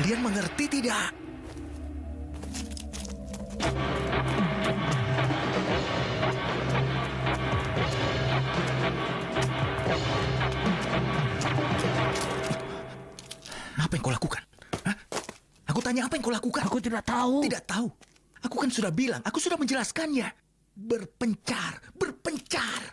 Kalian mengerti tidak? Apa yang kau lakukan? Hah? Aku tanya apa yang kau lakukan? Aku tidak tahu. Tidak tahu. Aku kan sudah bilang, aku sudah menjelaskannya. Berpencar, berpencar.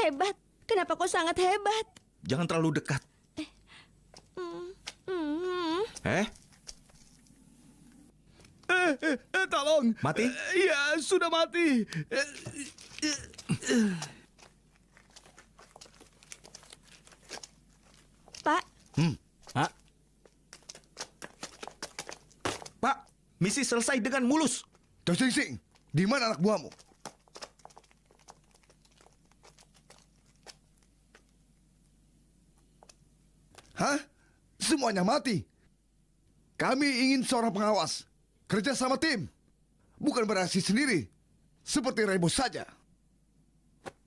hebat. Kenapa kau sangat hebat? Jangan terlalu dekat. Eh? Tolong. Mati? Ya, sudah mati. Pak, Hah? Pak, misi selesai dengan mulus. Chow Sing Sing, di mana anak buahmu? Hah? Semuanya mati. Kami ingin seorang pengawas. Kerja sama tim. Bukan beraksi sendiri. Seperti Rebo saja.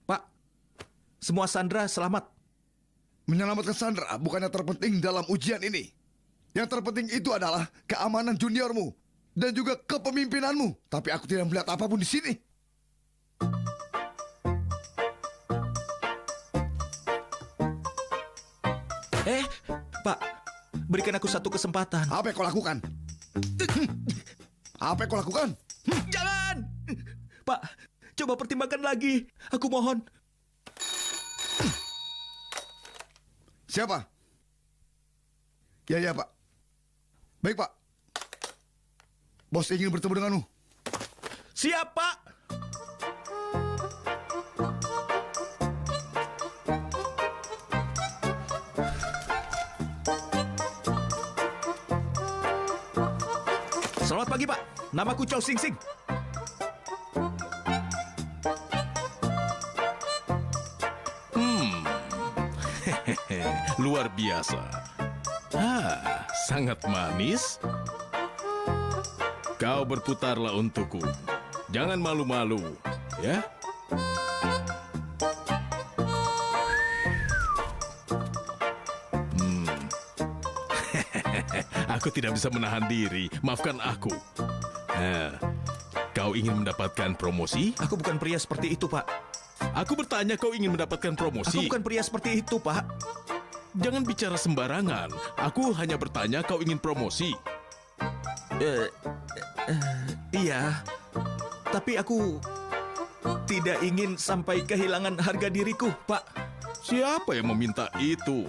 Pak, semua sandera selamat. Menyelamatkan Sandra bukan yang terpenting dalam ujian ini. Yang terpenting itu adalah keamanan juniormu. Dan juga kepemimpinanmu. Tapi aku tidak melihat apapun di sini. Pak, berikan aku satu kesempatan. Apa yang kau lakukan? Apa yang kau lakukan? Jangan! Pak, coba pertimbangkan lagi. Aku mohon. Siapa? Ya, Pak. Baik, Pak. Bos ingin bertemu denganmu. Siap, Pak. Selamat pagi, Pak. Namaku Chow Sing Sing. Luar biasa. Sangat manis. Kau berputarlah untukku. Jangan malu-malu, ya? Aku tidak bisa menahan diri. Maafkan aku. Kau ingin mendapatkan promosi? Aku bukan pria seperti itu, Pak. Aku bertanya, kau ingin mendapatkan Aku promosi? bukan pria seperti itu, Pak. Jangan bicara sembarangan. Aku hanya bertanya, kau ingin promosi? Iya. Tapi aku tidak ingin sampai kehilangan harga diriku, Pak. Siapa yang meminta itu?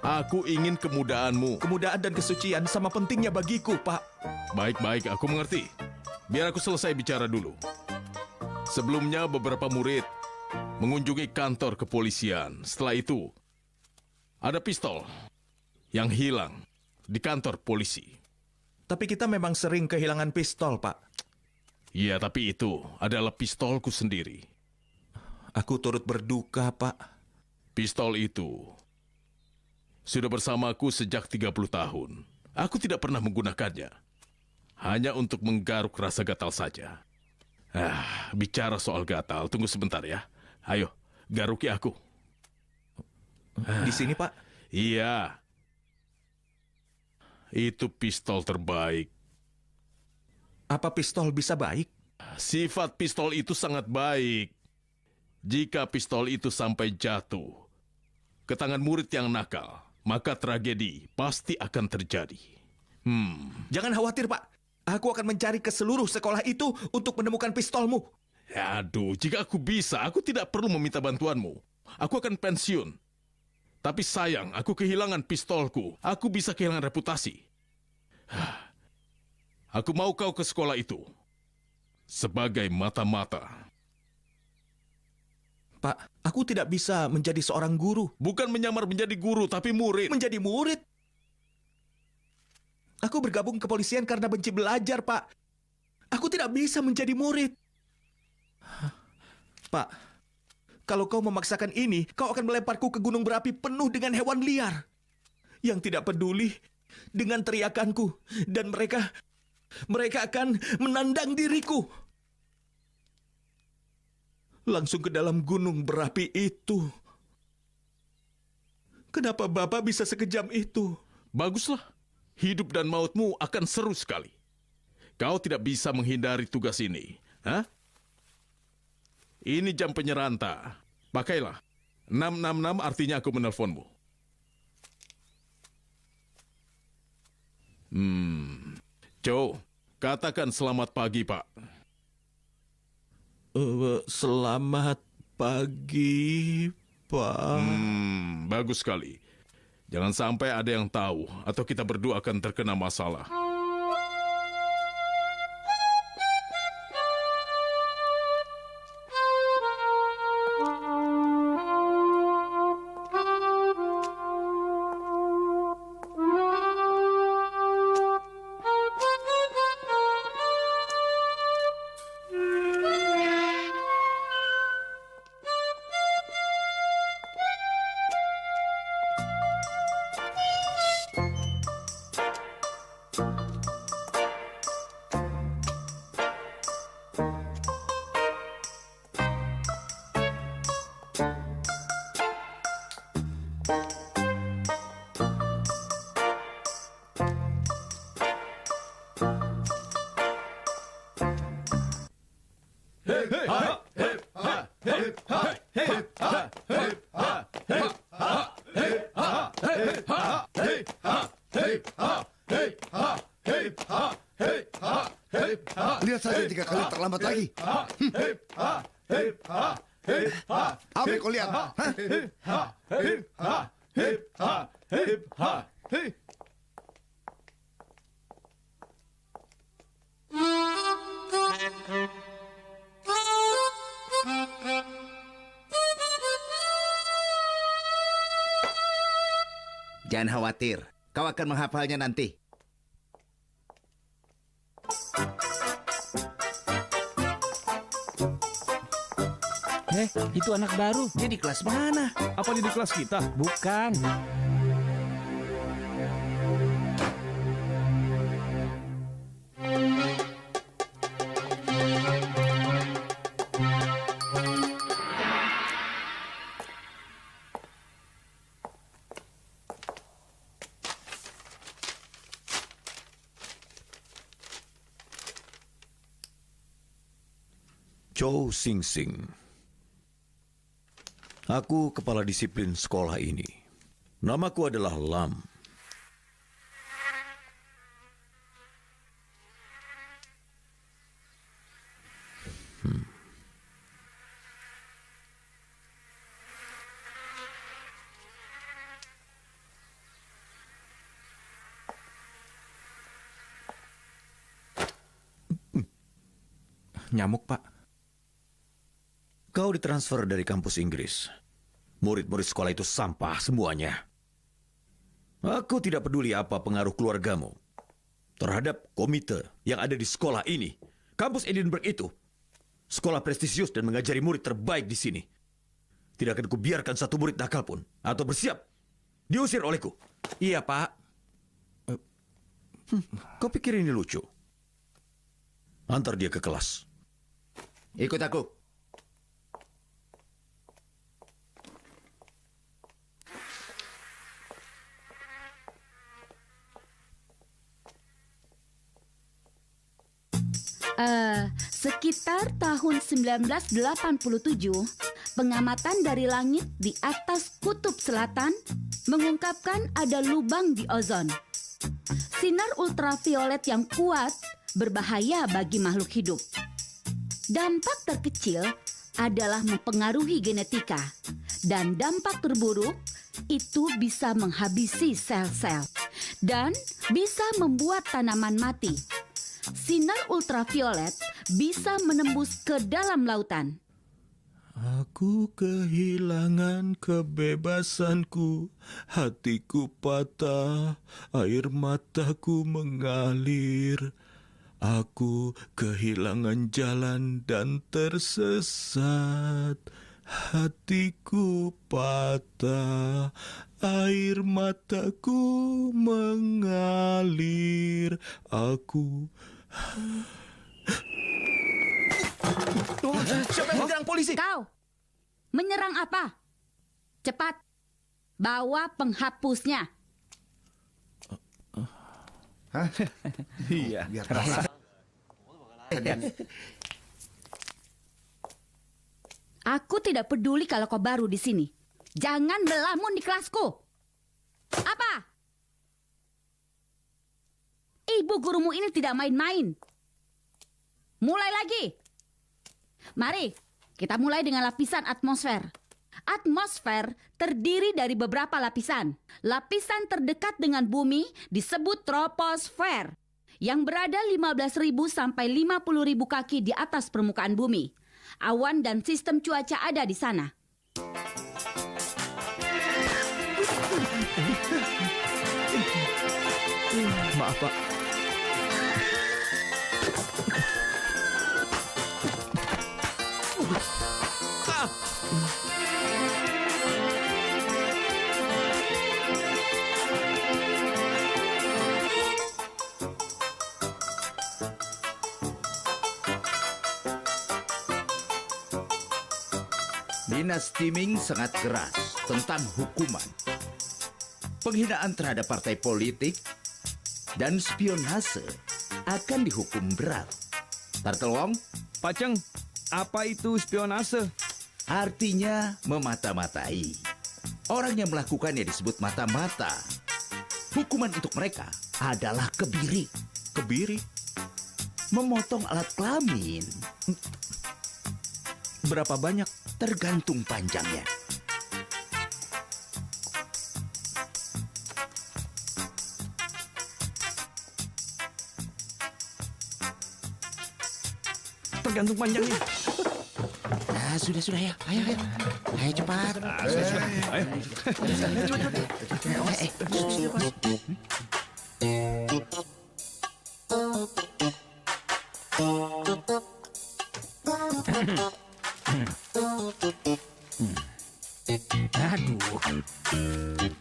Aku ingin kemudahanmu. Kemudahan dan kesucian sama pentingnya bagiku, Pak. Baik-baik, aku mengerti. Biar aku selesai bicara dulu. Sebelumnya beberapa murid mengunjungi kantor kepolisian. Setelah itu, ada pistol yang hilang di kantor polisi. Tapi kita memang sering kehilangan pistol, Pak. Iya, tapi itu adalah pistolku sendiri. Aku turut berduka, Pak. Pistol itu sudah bersamaku sejak 30 tahun. Aku tidak pernah menggunakannya. Hanya untuk menggaruk rasa gatal saja. Bicara soal gatal, tunggu sebentar ya. Ayo, garuki aku. Di sini, Pak. Iya. Itu pistol terbaik. Apa pistol bisa baik? Sifat pistol itu sangat baik. Jika pistol itu sampai jatuh ke tangan murid yang nakal, maka tragedi pasti akan terjadi. Jangan khawatir, Pak. Aku akan mencari ke seluruh sekolah itu untuk menemukan pistolmu. Aduh, jika aku bisa, aku tidak perlu meminta bantuanmu. Aku akan pensiun. Tapi sayang, aku kehilangan pistolku. Aku bisa kehilangan reputasi. Aku mau kau ke sekolah itu sebagai mata-mata. Pak, aku tidak bisa menjadi seorang guru. Bukan menyamar menjadi guru, tapi murid. Menjadi murid? Aku bergabung ke kepolisian karena benci belajar, Pak. Aku tidak bisa menjadi murid. Pak, kalau kau memaksakan ini, kau akan melemparku ke gunung berapi penuh dengan hewan liar yang tidak peduli dengan teriakanku, dan mereka akan menandang diriku langsung ke dalam gunung berapi itu. Kenapa Bapak bisa sekejam itu? Baguslah. Hidup dan mautmu akan seru sekali. Kau tidak bisa menghindari tugas ini. Ini jam penyeranta. Pakailah. 666 artinya aku menelponmu. Joe, katakan selamat pagi, Pak. Selamat pagi, Pak. Bagus sekali. Jangan sampai ada yang tahu atau kita berdua akan terkena masalah. Lihat saja jika kalian terlambat lagi. Apa yang kau lihat? Jangan khawatir, kau akan menghafalnya nanti. Itu anak baru. Dia di kelas mana? Apa dia di kelas kita? Bukan. Chow Sing Sing. Aku kepala disiplin sekolah ini. Namaku adalah Lam. Nyamuk, Pak. Kau ditransfer dari kampus Inggris. Murid-murid sekolah itu sampah semuanya. Aku tidak peduli apa pengaruh keluargamu terhadap komite yang ada di sekolah ini. Kampus Edinburgh itu sekolah prestisius dan mengajari murid terbaik di sini. Tidak akan kubiarkan satu murid nakal pun atau bersiap diusir olehku. Iya, Pak. Kau pikir ini lucu? Antar dia ke kelas. Ikut aku. Sekitar tahun 1987, pengamatan dari langit di atas kutub selatan mengungkapkan ada lubang di ozon. Sinar ultraviolet yang kuat berbahaya bagi makhluk hidup. Dampak terkecil adalah mempengaruhi genetika, dan dampak terburuk itu bisa menghabisi sel-sel dan bisa membuat tanaman mati. Sinar ultraviolet bisa menembus ke dalam lautan. Aku kehilangan kebebasanku, hatiku patah, air mataku mengalir. Aku kehilangan jalan dan tersesat, hatiku patah, air mataku mengalir. Aku... Siapa yang menyerang polisi? Kau menyerang apa? Cepat, bawa penghapusnya. Iya. Biar rasa. Aku tidak peduli kalau kau baru di sini. Jangan melamun di kelasku. Apa? Ibu gurumu ini tidak main-main. Mulai lagi. Mari, Kita mulai dengan lapisan atmosfer. Atmosfer terdiri dari beberapa lapisan. Lapisan terdekat dengan bumi disebut troposfer, yang berada 15.000 sampai 50.000 kaki di atas permukaan bumi. Awan dan sistem cuaca ada di sana. Maaf, Pak. Dinasti Ming sangat keras tentang hukuman. Penghinaan terhadap partai politik dan spionase akan dihukum berat. Turtle Wong, Pak Cheng, apa itu spionase? artinya memata-matai. Orang yang melakukannya disebut mata-mata. Hukuman untuk mereka adalah kebiri. Kebiri? Memotong alat kelamin Berapa banyak? tergantung panjangnya. Tergantung panjangnya. Nah, sudah ya. Ayo. Ayo cepat. Ayo. Aduh,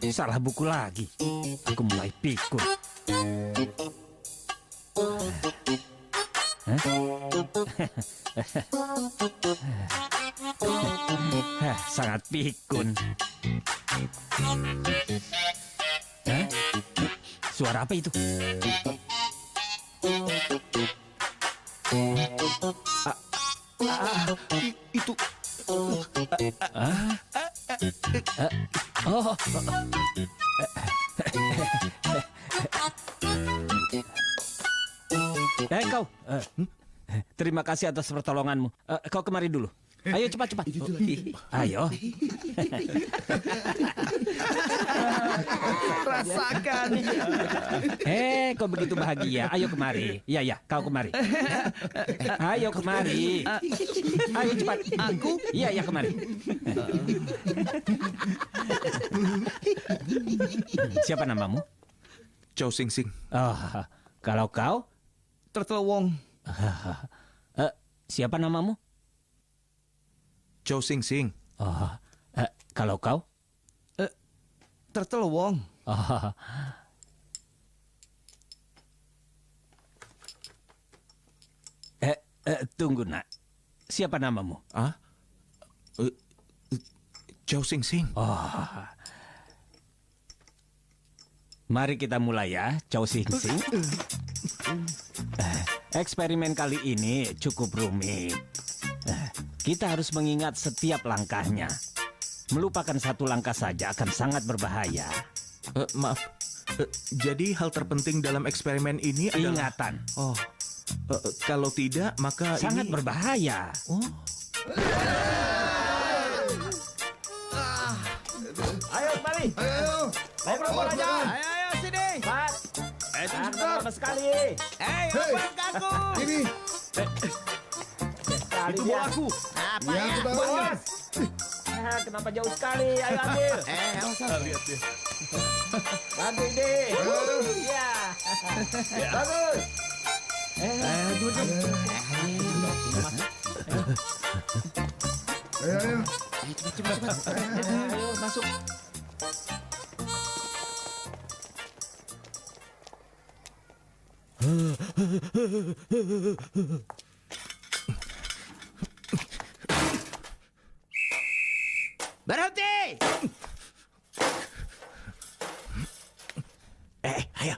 salah buku lagi. Aku mulai pikun. Sangat pikun. Hah? Suara apa itu? Itu Oh, kau. Terima kasih atas pertolonganmu. Kau kemari dulu. Ayo cepat. Ayo. Rasakan. Kau begitu bahagia. Ayo kemari. Iya, kau kemari. Ayo kemari. Ayo cepat. Aku? Iya, kemari. Siapa namamu? Chow Sing Sing. Oh, kalau kau? Turtle Wong. Siapa namamu? Chow Sing Sing. Oh, kalau kau? Turtle Wong. Oh. Tunggu nak. Siapa namamu? Ah? Chow Sing Sing. Oh. Mari kita mulai ya, Chow Sing Sing. Eksperimen kali ini cukup rumit. Kita harus mengingat setiap langkahnya. Melupakan satu langkah saja akan sangat berbahaya. Maaf. Jadi hal terpenting dalam eksperimen ini adalah... Ingatan. Oh. Kalau tidak, maka Sangat ini... berbahaya. Oh. Ayo kembali. Ayo. Ayo kelompok aja. Ayo sini. Pat. Jangan lama sekali. Hey. Aku. Ini. Itu bolaku. Apa ya? Aku tahu. Bos. Kenapa jauh sekali? Ayo ambil. Lihat ya. Bantu ide. Iya. Bagus. Ayo. Ayo masuk. Berhenti! Ayo.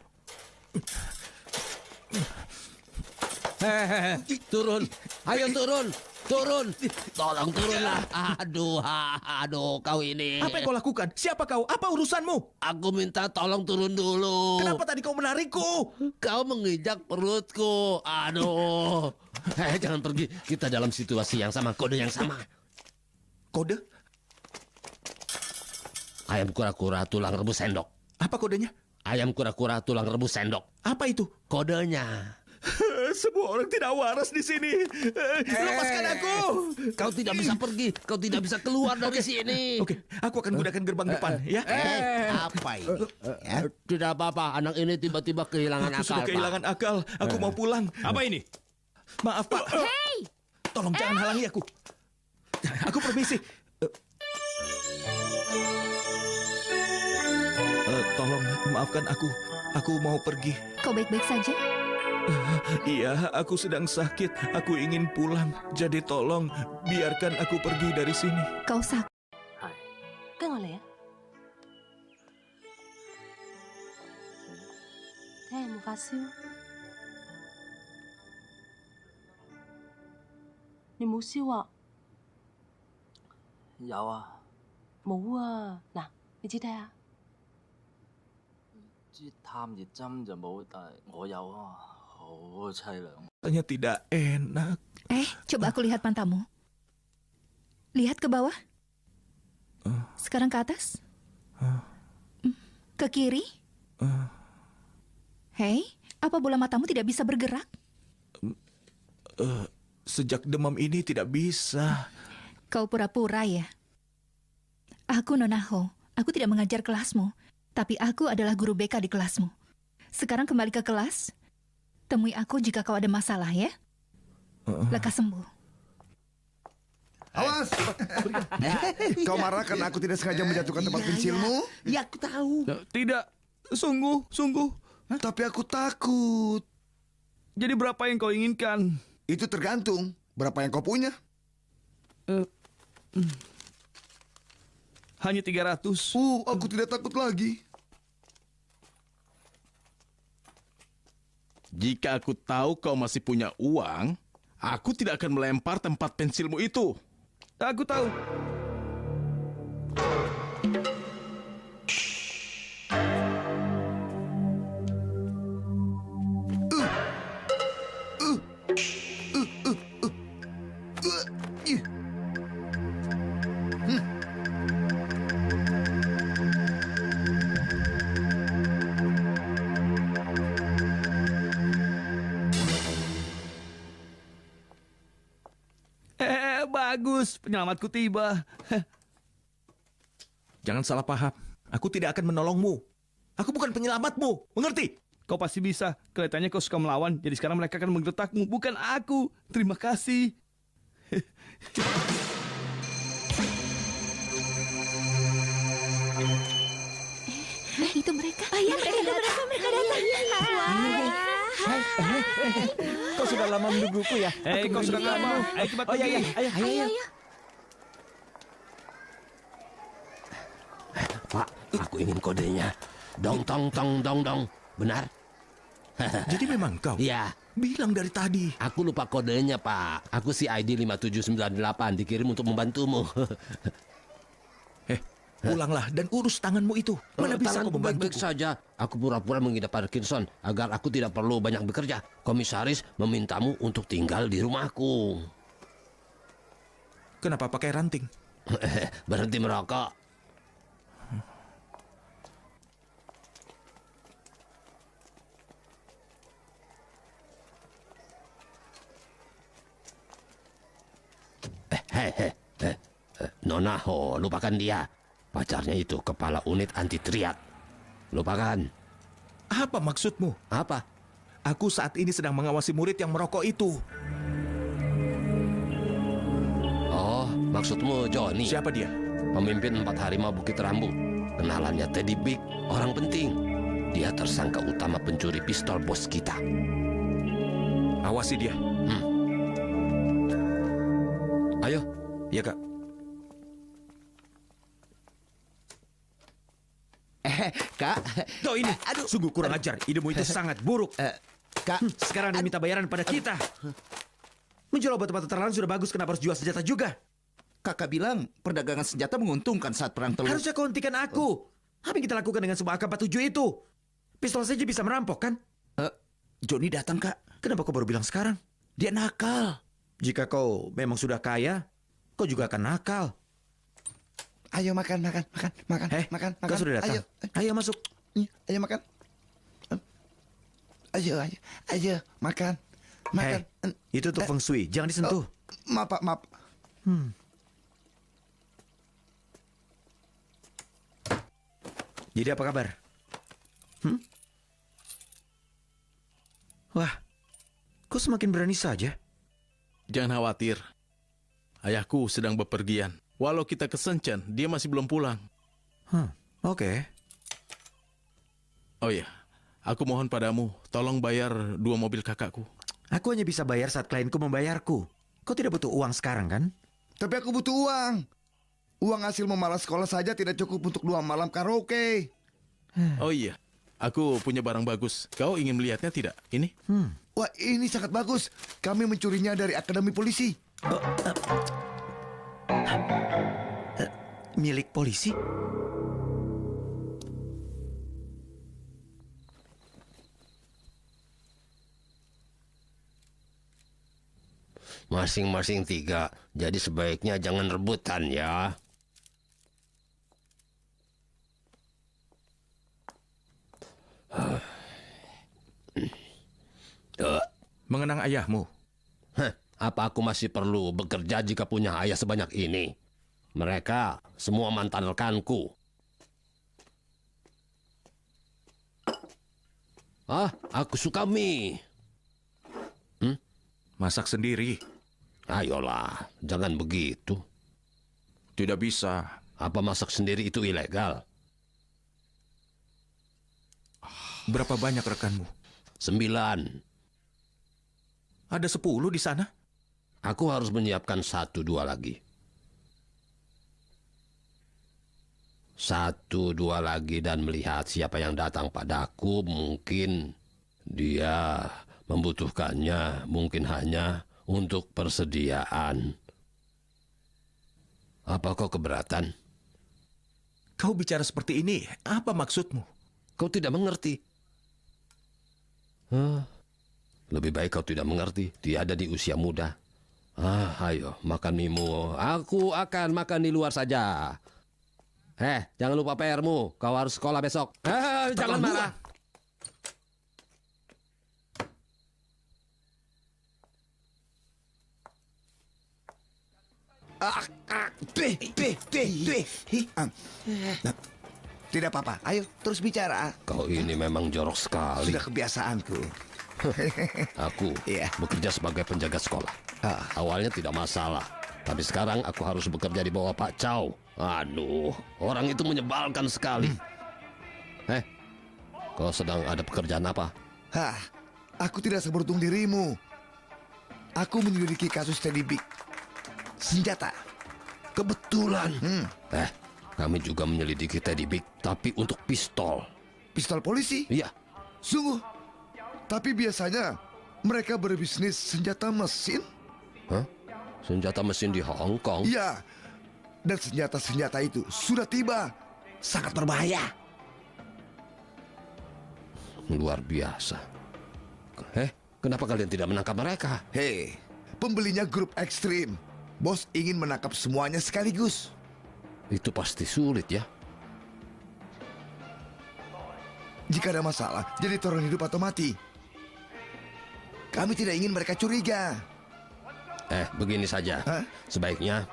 Turun. Ayo turun. Tolong turunlah. Aduh, kau ini. Apa yang kau lakukan? Siapa kau? Apa urusanmu? Aku minta tolong turun dulu. Kenapa tadi kau menarikku? Kau menginjak perutku. Aduh. Jangan pergi. Kita dalam situasi yang sama, kode yang sama. Kode? Ayam kura-kura tulang rebus sendok. Apa kodenya? Ayam kura-kura tulang rebus sendok. Apa itu? Kodenya. Semua orang tidak waras di sini. Lepaskan aku. Kau tidak bisa pergi. Kau tidak bisa keluar dari sini. Oke, aku akan gunakan gerbang depan, ya. Apa ini? Ya? Tidak apa-apa. Anak ini tiba-tiba kehilangan Aku akal, sudah Pak. kehilangan akal. Aku mau pulang. Apa ini? Maaf, Pak. Hei! Tolong jangan halangi aku. Aku permisi. Tolong maafkan aku. Aku mau pergi. Kau baik-baik saja? Iya, aku sedang sakit. Aku ingin pulang. Jadi tolong biarkan aku pergi dari sini. Kau sakit. 跟我嚟啊！睇下有冇發燒？你冇燒啊？有啊，冇啊！嗱，你指睇下。支探熱針就冇，但係我有啊，好凄涼。 Rasanya tidak enak. Coba aku lihat pantamu. Lihat ke bawah. Sekarang ke atas. Ke kiri. Hei, apa bola matamu tidak bisa bergerak? Sejak demam ini tidak bisa. Kau pura-pura ya? Aku Nona Ho. Aku tidak mengajar kelasmu. Tapi aku adalah guru BK di kelasmu. Sekarang kembali ke kelas. Temui aku jika kau ada masalah ya. Lekas sembuh. Awas! Kau marah karena aku tidak sengaja menjatuhkan tempat pensilmu? Ya aku tahu. Tidak. Sungguh. Tapi aku takut. Jadi berapa yang kau inginkan? Itu tergantung. Berapa yang kau punya? Hanya 300. Aku tidak takut lagi. Jika aku tahu kau masih punya uang, aku tidak akan melempar tempat pensilmu itu. Aku tahu. Bagus, penyelamatku tiba. Jangan salah paham. Aku tidak akan menolongmu. Aku bukan penyelamatmu. Mengerti? Kau pasti bisa. Kelihatannya kau suka melawan. Jadi sekarang mereka akan menggertakmu. Bukan aku. Terima kasih. Itu mereka. Ya, mereka datang. Kau sudah lama menungguku ya? Hei, kau sudah lama. Ayo cepat pergi. Ayo. Pak, aku ingin kodenya. Dong, tong, tong, dong, dong. Benar? Jadi memang kau? Iya. Bilang dari tadi. Aku lupa kodenya, Pak. Aku si ID 5798 dikirim untuk membantumu. Pulanglah dan urus tanganmu itu. Mana bisa kau Tanganku baik-baik membantuku? saja. Aku pura-pura mengidap Parkinson agar aku tidak perlu banyak bekerja. Komisaris memintamu untuk tinggal di rumahku. Kenapa pakai ranting? Berhenti merokok. Nona Ho, lupakan dia. Pacarnya itu kepala unit anti triad. Lupakan. Apa maksudmu? Apa? Aku saat ini sedang mengawasi murid yang merokok itu. Oh, maksudmu Johnny? Siapa dia? Pemimpin 4 Harimau Bukit Rambu. Kenalannya Teddy Big, orang penting. Dia tersangka utama pencuri pistol bos kita. Awasi dia. Ayo. Ya, Kak. Kak. Kau ini, sungguh kurang ajar. Idemu itu sangat buruk. Kak. Sekarang dia minta bayaran pada kita. Menjual obat-obatan terlarang sudah bagus, kenapa harus jual senjata juga? Kakak bilang perdagangan senjata menguntungkan saat perang telur. Harusnya kau hentikan aku. Apa yang kita lakukan dengan semua AK-47 itu? Pistol saja bisa merampok, kan? Johnny datang, Kak. Kenapa kau baru bilang sekarang? Dia nakal. Jika kau memang sudah kaya, kau juga akan nakal. Ayo makan. Kau sudah datang. Ayo masuk. Ayo makan. Ayo makan. Itu untuk feng shui, jangan disentuh. Maaf, Pak, maaf. Jadi apa kabar? Wah, kok semakin berani saja? Jangan khawatir. Ayahku sedang bepergian. Walau kita ke Shenzhen, dia masih belum pulang. Oke. Oh iya, aku mohon padamu, tolong bayar 2 mobil kakakku. Aku hanya bisa bayar saat klienku membayarku. Kau tidak butuh uang sekarang, kan? Tapi aku butuh uang. Uang hasil memalas sekolah saja tidak cukup untuk 2 malam karaoke. Oh iya, aku punya barang bagus. Kau ingin melihatnya tidak? Ini? Wah, ini sangat bagus. Kami mencurinya dari Akademi Polisi. Milik polisi? Masing-masing 3. Jadi sebaiknya jangan rebutan ya. Mengenang ayahmu? Apa aku masih perlu bekerja jika punya ayah sebanyak ini? Mereka semua mantan rekanku. Aku suka mie. Masak sendiri. Ayolah, jangan begitu. Tidak bisa. Apa masak sendiri itu ilegal? Berapa banyak rekanmu? 9. Ada 10 di sana? Aku harus menyiapkan 1-2 lagi. 1-2 lagi dan melihat siapa yang datang padaku. Mungkin dia membutuhkannya, mungkin hanya untuk persediaan. Apa kau keberatan? Kau bicara seperti ini, apa maksudmu? Kau tidak mengerti. Lebih baik kau tidak mengerti. Dia ada di usia muda. Ayo, makan mimu. Aku akan makan di luar saja. Jangan lupa PR-mu. Kau harus sekolah besok. Jangan marah. Tidak apa-apa, ayo terus bicara. Kau ini memang jorok sekali. Sudah kebiasaanku. Aku bekerja sebagai penjaga sekolah. Awalnya tidak masalah, tapi sekarang aku harus bekerja di bawah Pak Chow. Aduh, orang itu menyebalkan sekali. Kau sedang ada pekerjaan apa? Aku tidak seberuntung dirimu. Aku menyelidiki kasus Teddy Big. Senjata. Kebetulan. Kami juga menyelidiki Teddy Big, tapi untuk pistol. Pistol polisi? Iya. Sungguh. Tapi biasanya mereka berbisnis senjata mesin. Senjata mesin di Hong Kong? Iya. Dan senjata-senjata itu sudah tiba. Sangat berbahaya. Luar biasa. Kenapa kalian tidak menangkap mereka? Pembelinya grup ekstrim. Bos ingin menangkap semuanya sekaligus. Itu pasti sulit ya. Jika ada masalah, jadi taruhan hidup atau mati. Kami tidak ingin mereka curiga. Begini saja. Sebaiknya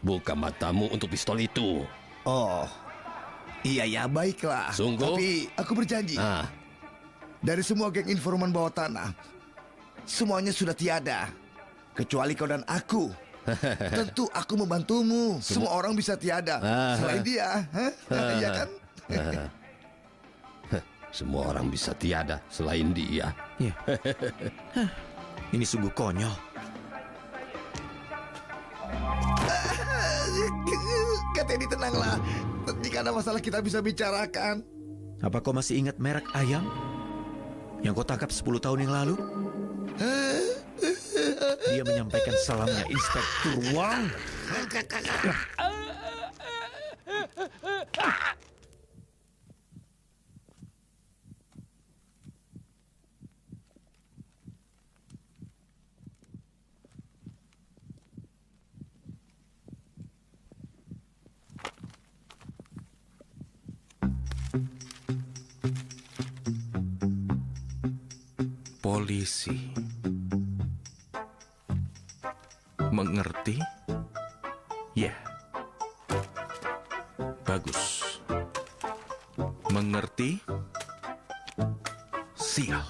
buka matamu untuk pistol itu. Oh, iya baiklah. Sungguh? Tapi aku berjanji. Dari semua geng informan bawah tanah, semuanya sudah tiada. Kecuali kau dan aku. Tentu aku membantumu. Semua orang bisa tiada. Selain dia. Iya kan? Semua orang bisa tiada selain dia. Ini sungguh konyol. Kak Teddy, tenanglah. Jika ada masalah kita bisa bicarakan. Apa kau masih ingat merek ayam yang kau tangkap 10 tahun yang lalu? Dia menyampaikan salamnya Inspektur Wang. polisi. Mengerti? Ya. Bagus. Mengerti? Sial.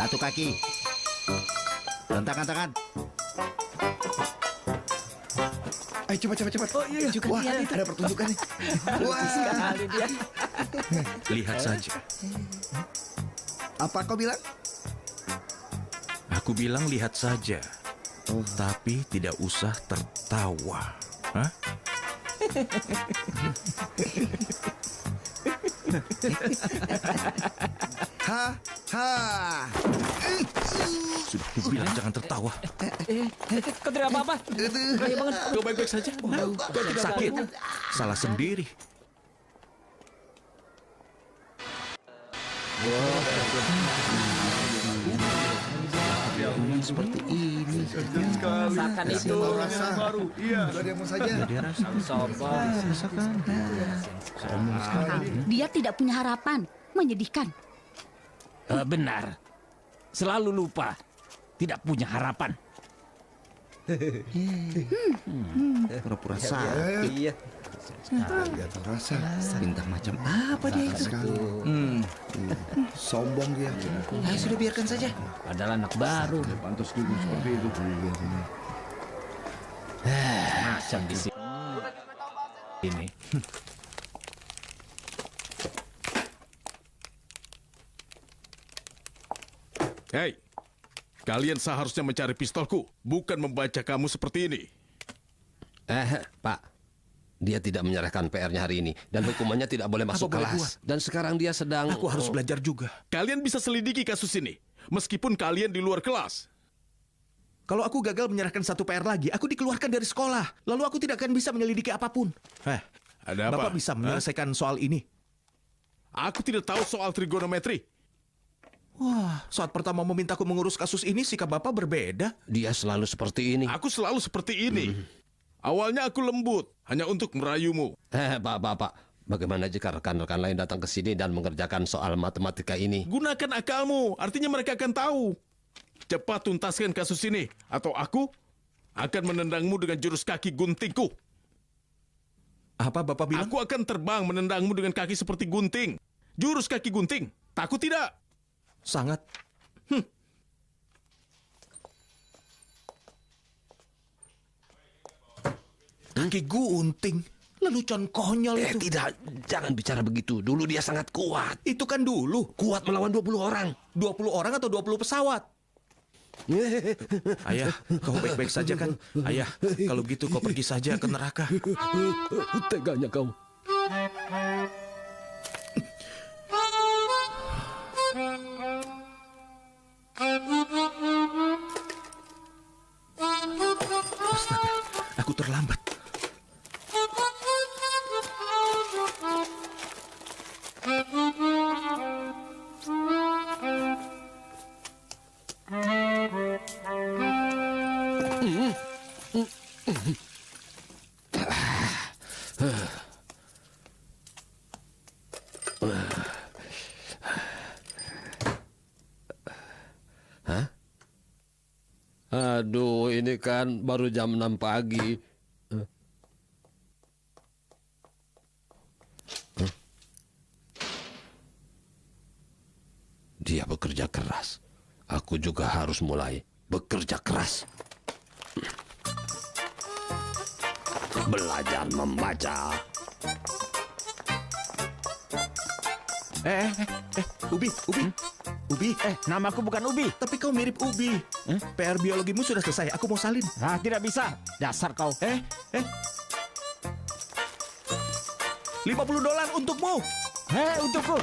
Satu kaki. Rentangkan tangan. Ayo cepat. Oh iya, wah, ada pertunjukan nih. Wah, Lihat saja. Apa kau bilang? Aku bilang lihat saja. Tapi tidak usah tertawa. Hah? Sudah kubilang jangan tertawa. Kau tidak apa-apa? Bahaya banget. Kau baik-baik saja? Kau tidak sakit? Salah sendiri. Seperti ini. Rasakan itu. Baru. Iya. Dia mau saja. Dia tidak punya harapan. Menyedihkan. Benar. Selalu lupa. Tidak punya harapan. Pura-pura sakit. Iya. Dia tahu rasa. Bintang macam apa dia itu? Sombong dia. Ayo sudah biarkan saja. Adalah anak baru. Pantas dulu seperti itu. Macam di sini. Ini. Hei, kalian seharusnya mencari pistolku, bukan membaca kamu seperti ini. Pak, dia tidak menyerahkan PR-nya hari ini dan hukumannya tidak boleh masuk boleh kelas. Dan sekarang dia sedang... Aku harus belajar juga. Kalian bisa selidiki kasus ini, meskipun kalian di luar kelas. Kalau aku gagal menyerahkan satu PR lagi, aku dikeluarkan dari sekolah. Lalu aku tidak akan bisa menyelidiki apapun. Ada apa? Bapak bisa menyelesaikan soal ini. Aku tidak tahu soal trigonometri. Wah, saat pertama memintaku mengurus kasus ini, sikap Bapak berbeda. Dia selalu seperti ini. Aku selalu seperti ini. Awalnya aku lembut, hanya untuk merayumu. Pak. Bagaimana jika rekan-rekan lain datang ke sini dan mengerjakan soal matematika ini? Gunakan akalmu, artinya mereka akan tahu. Cepat tuntaskan kasus ini, atau aku akan menendangmu dengan jurus kaki guntingku. Apa Bapak bilang? Aku akan terbang menendangmu dengan kaki seperti gunting. Jurus kaki gunting. Takut tidak? Sangat. Kaki gunting. Lelucon konyol itu. Tidak, jangan bicara begitu. Dulu dia sangat kuat. Itu kan dulu. Kuat melawan 20 orang. 20 orang atau 20 pesawat? Ayah, kau baik-baik saja kan? Ayah, kalau gitu kau pergi saja ke neraka. Teganya kau. Astaga, aku terlambat. Aduh, ini kan baru jam 6 pagi. Dia dia bekerja keras, aku juga harus mulai bekerja keras. Belajar membaca. Ubi. Ubi. Namaku bukan Ubi. Tapi kau mirip Ubi. PR biologimu sudah selesai. Aku mau salin. Tidak bisa. Dasar kau. $50 untukmu. Untukku.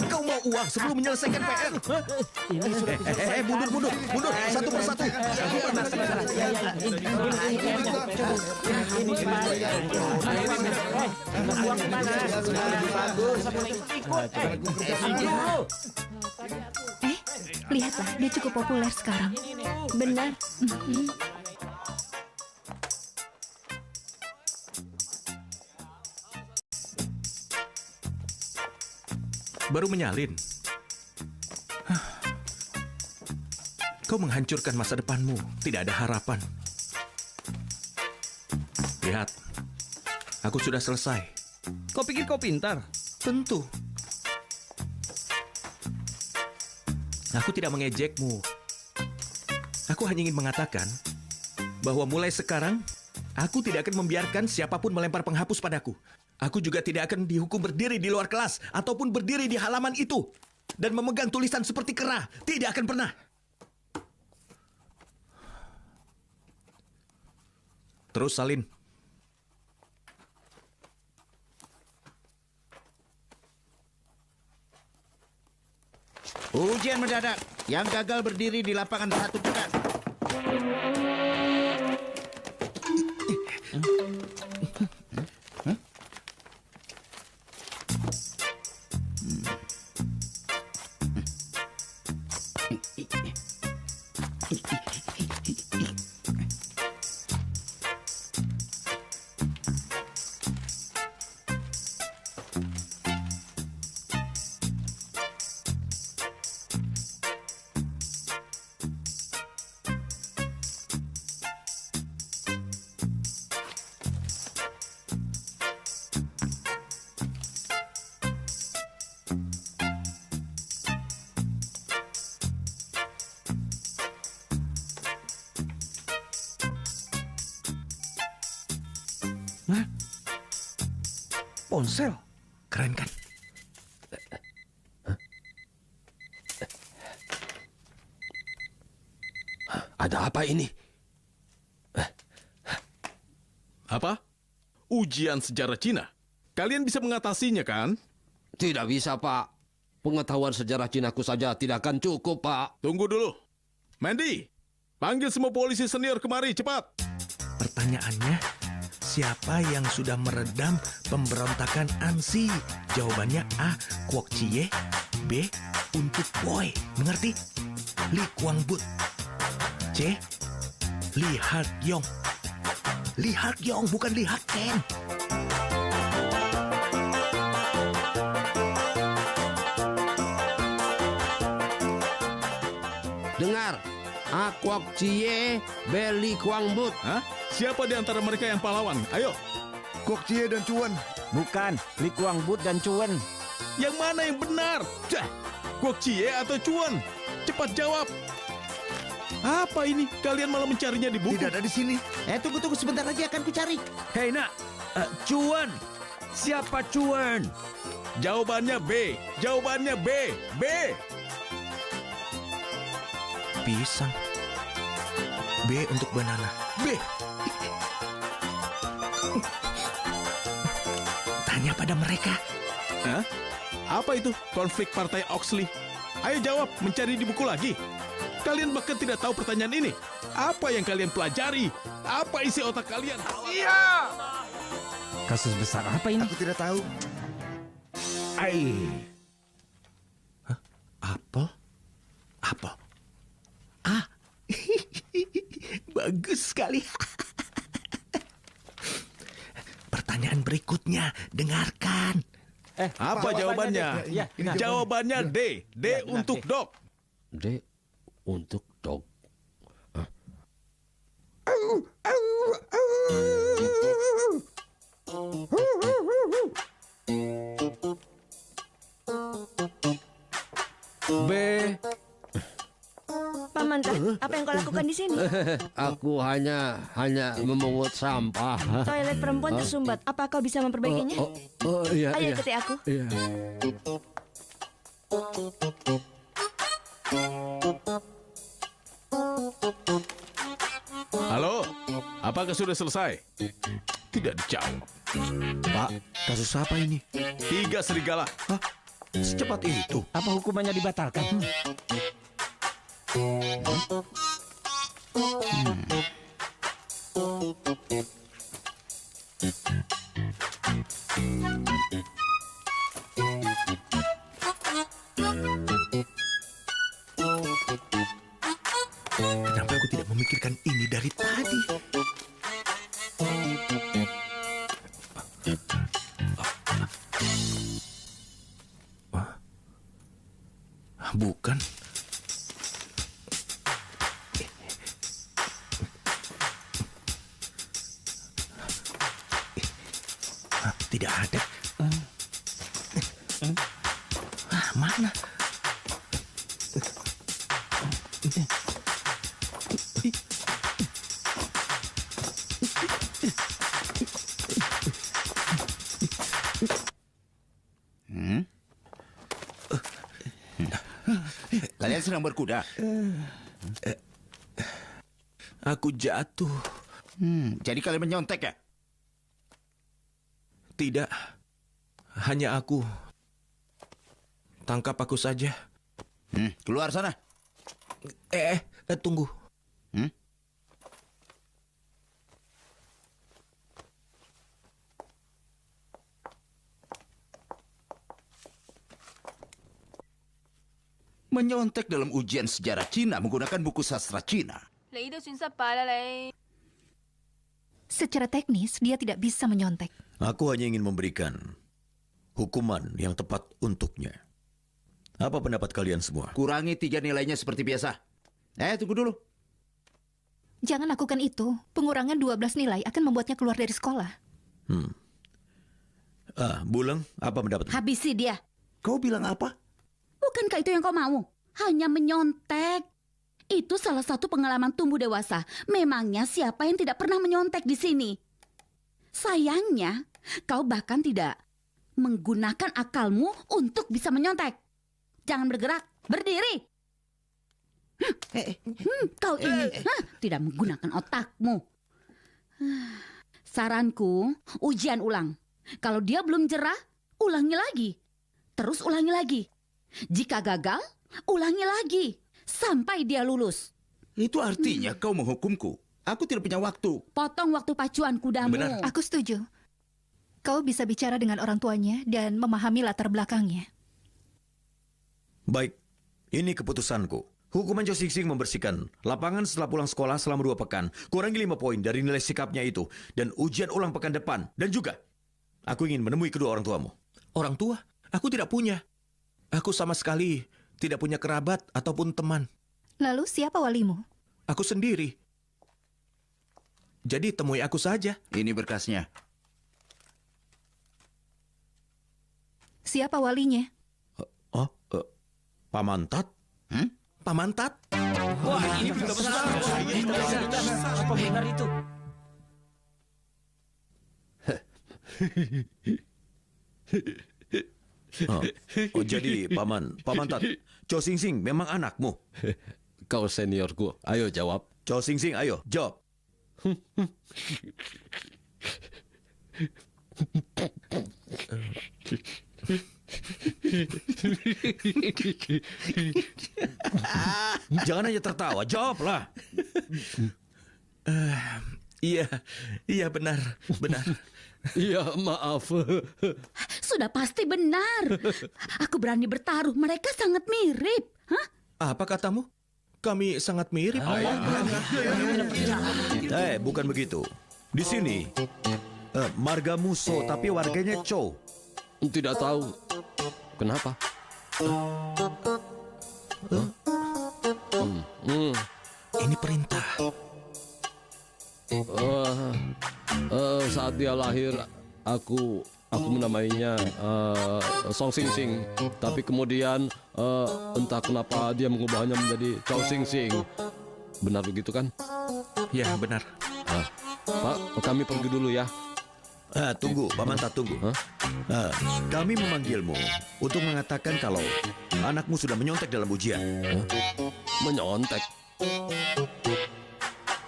Kau mau uang sebelum menyelesaikan PR? Ini sudah selesai. Mundur. Satu persatu. Uang kemana? Bagus. Lihatlah, dia cukup populer sekarang. Benar. Baru menyalin. Kau menghancurkan masa depanmu. Tidak ada harapan. Lihat, aku sudah selesai. Kau pikir kau pintar? Tentu. Aku tidak mengejekmu. Aku hanya ingin mengatakan bahwa mulai sekarang, aku tidak akan membiarkan siapapun melempar penghapus padaku. Aku juga tidak akan dihukum berdiri di luar kelas ataupun berdiri di halaman itu dan memegang tulisan seperti kera. Tidak akan pernah. Terus salin. Ujian mendadak. Yang gagal berdiri di lapangan 1 pekan. Ponsel. Keren kan? Ada apa ini? Apa? Ujian sejarah Cina? Kalian bisa mengatasinya kan? Tidak bisa, Pak. Pengetahuan sejarah Cinaku saja tidak akan cukup, Pak. Tunggu dulu. Mandy, panggil semua polisi senior kemari, cepat. Pertanyaannya, siapa yang sudah meredam pemberontakan Ansi? Jawabannya A. Kwok Chie, B. Untuk Boy. Mengerti? Lee Kwang But. C. Lee Hak Yong. Lee Hak Yong, bukan Lee Hak Ken. Dengar, Kwok Chie, Beli Kwang But. Hah? Siapa di antara mereka yang pahlawan? Ayo. Kwok Chie dan Cuan. Bukan, Lee Kwang But dan Cuan. Yang mana yang benar? Kwok Chie atau Cuan? Cepat jawab. Apa ini? Kalian malah mencarinya di buku? Tidak ada di sini. Tunggu sebentar lagi akan kucari. Hei nak, Cuan. Siapa Cuan? Jawabannya B. Jawabannya B. B. Pisang. B untuk banana. B. Tanya pada mereka. Hah? Apa itu? Konflik Partai Oxley. Ayo jawab, mencari di buku lagi. Kalian bahkan tidak tahu pertanyaan ini. Apa yang kalian pelajari? Apa isi otak kalian? Iya. Kasus besar apa ini? Aku tidak tahu. Apel? Apel. Ah. Bagus sekali. Pertanyaan berikutnya, dengarkan. Apa jawabannya? Jawabannya D. D untuk dog. D untuk dog. B. Paman Tah, apa yang kau lakukan di sini? Aku hanya memungut sampah. Toilet perempuan tersumbat. Apa kau bisa memperbaikinya? Iya. Ayo Iya. ikuti aku. Iya. Halo, apakah sudah selesai? Tidak dijawab. Pak, kasus apa ini? 3 serigala. Hah? Secepat itu? Apa hukumannya dibatalkan? Kenapa aku tidak memikirkan ini dari tadi? Bukan. Tidak ada. Mana? Kalian sedang berkuda? Aku jatuh. Jadi kalian menyontek ya? Tidak. Hanya aku. Tangkap aku saja. Keluar sana. Tunggu. Menyontek dalam ujian sejarah Cina menggunakan buku sastra Cina. Secara teknis, dia tidak bisa menyontek. Aku hanya ingin memberikan hukuman yang tepat untuknya. Apa pendapat kalian semua? Kurangi 3 nilainya seperti biasa. Tunggu dulu. Jangan lakukan itu. Pengurangan 12 nilai akan membuatnya keluar dari sekolah. Buleng, apa pendapatmu? Habisi dia. Kau bilang apa? Bukankah itu yang kau mau? Hanya menyontek. Itu salah satu pengalaman tumbuh dewasa. Memangnya siapa yang tidak pernah menyontek di sini? Sayangnya, kau bahkan tidak menggunakan akalmu untuk bisa menyontek. Jangan bergerak, berdiri. Kau ini tidak menggunakan otakmu. Saranku, ujian ulang. Kalau dia belum jerah, ulangi lagi. Terus ulangi lagi. Jika gagal, ulangi lagi. Sampai dia lulus. Itu artinya kau menghukumku. Aku tidak punya waktu. Potong waktu pacuan kudamu. Benar. Aku setuju. Kau bisa bicara dengan orang tuanya dan memahami latar belakangnya. Baik, ini keputusanku. Hukuman Cho Sing Sing membersihkan lapangan setelah pulang sekolah selama 2 pekan. Kurangi 5 poin dari nilai sikapnya itu. Dan ujian ulang pekan depan. Dan juga, aku ingin menemui kedua orang tuamu. Orang tua? Aku tidak punya. Aku sama sekali tidak punya kerabat ataupun teman. Lalu siapa walimu? Aku sendiri. Jadi temui aku saja. Ini berkasnya. Siapa walinya? Paman Tat? Paman Tat? Wah, ini sudah besar. Apa benar itu? Jadi Paman Tat, Cho Sing Sing memang anakmu? Kau seniorku, ayo jawab. Cho Sing Sing, ayo jawab. Jangan hanya tertawa, jawablah. Iya benar. Iya, maaf. Sudah pasti benar. Aku berani bertaruh, mereka sangat mirip. Apa katamu? Kami sangat mirip. Bukan begitu. Di sini, marga Muso, tapi warganya Cho. Tidak tahu. Kenapa? Ini perintah. Saat dia lahir, aku aku menamainya Song Sing Sing. Tapi kemudian entah kenapa dia mengubahnya menjadi Chow Sing Sing. Benar begitu kan? Ya, benar. Pak, kami pergi dulu ya. Tunggu, Pak Mantat, tunggu. Kami memanggilmu untuk mengatakan kalau anakmu sudah menyontek dalam ujian. Menyontek?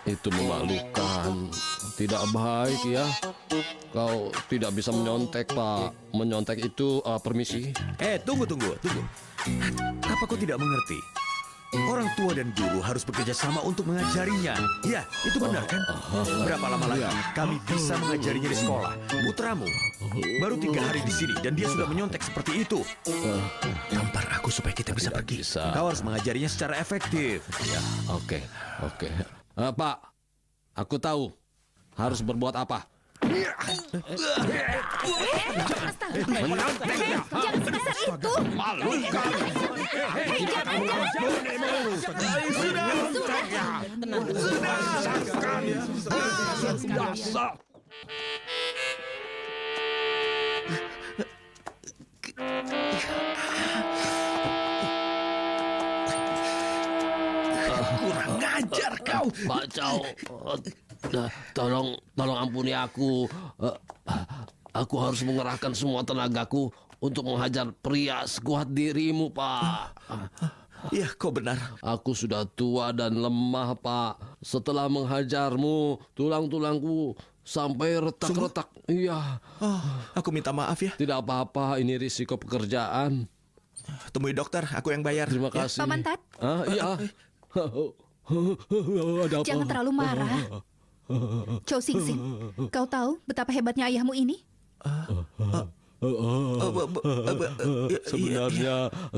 Itu memalukan. Tidak baik ya. Kau tidak bisa menyontek, Pak. Menyontek itu permisi. Tunggu. Apa kau tidak mengerti? Orang tua dan guru harus bekerja sama untuk mengajarinya. Ya, itu benar kan? Berapa lama lagi kami bisa mengajarinya di sekolah? Putramu baru 3 hari di sini dan dia sudah menyontek seperti itu. Tampar aku supaya kita bisa pergi. Kau harus mengajarinya secara efektif. Ya, oke. Pak, aku tahu harus berbuat apa. Jangan sebesar itu. Malu kan? Sudah. Kurang ngajar kau. Pak Chow, tolong ampuni aku. Aku harus mengerahkan semua tenagaku untuk menghajar pria sekuat dirimu, Pak. Ya, kau benar. Aku sudah tua dan lemah, Pak. Setelah menghajarmu, tulang-tulangku sampai retak-retak. Iya. Aku minta maaf ya. Tidak apa-apa, ini risiko pekerjaan. Temui dokter, aku yang bayar. Terima kasih. Pak Mantat. Iya. Ada apa? Jangan terlalu marah. Chow Sing Sing, kau tahu betapa hebatnya ayahmu ini?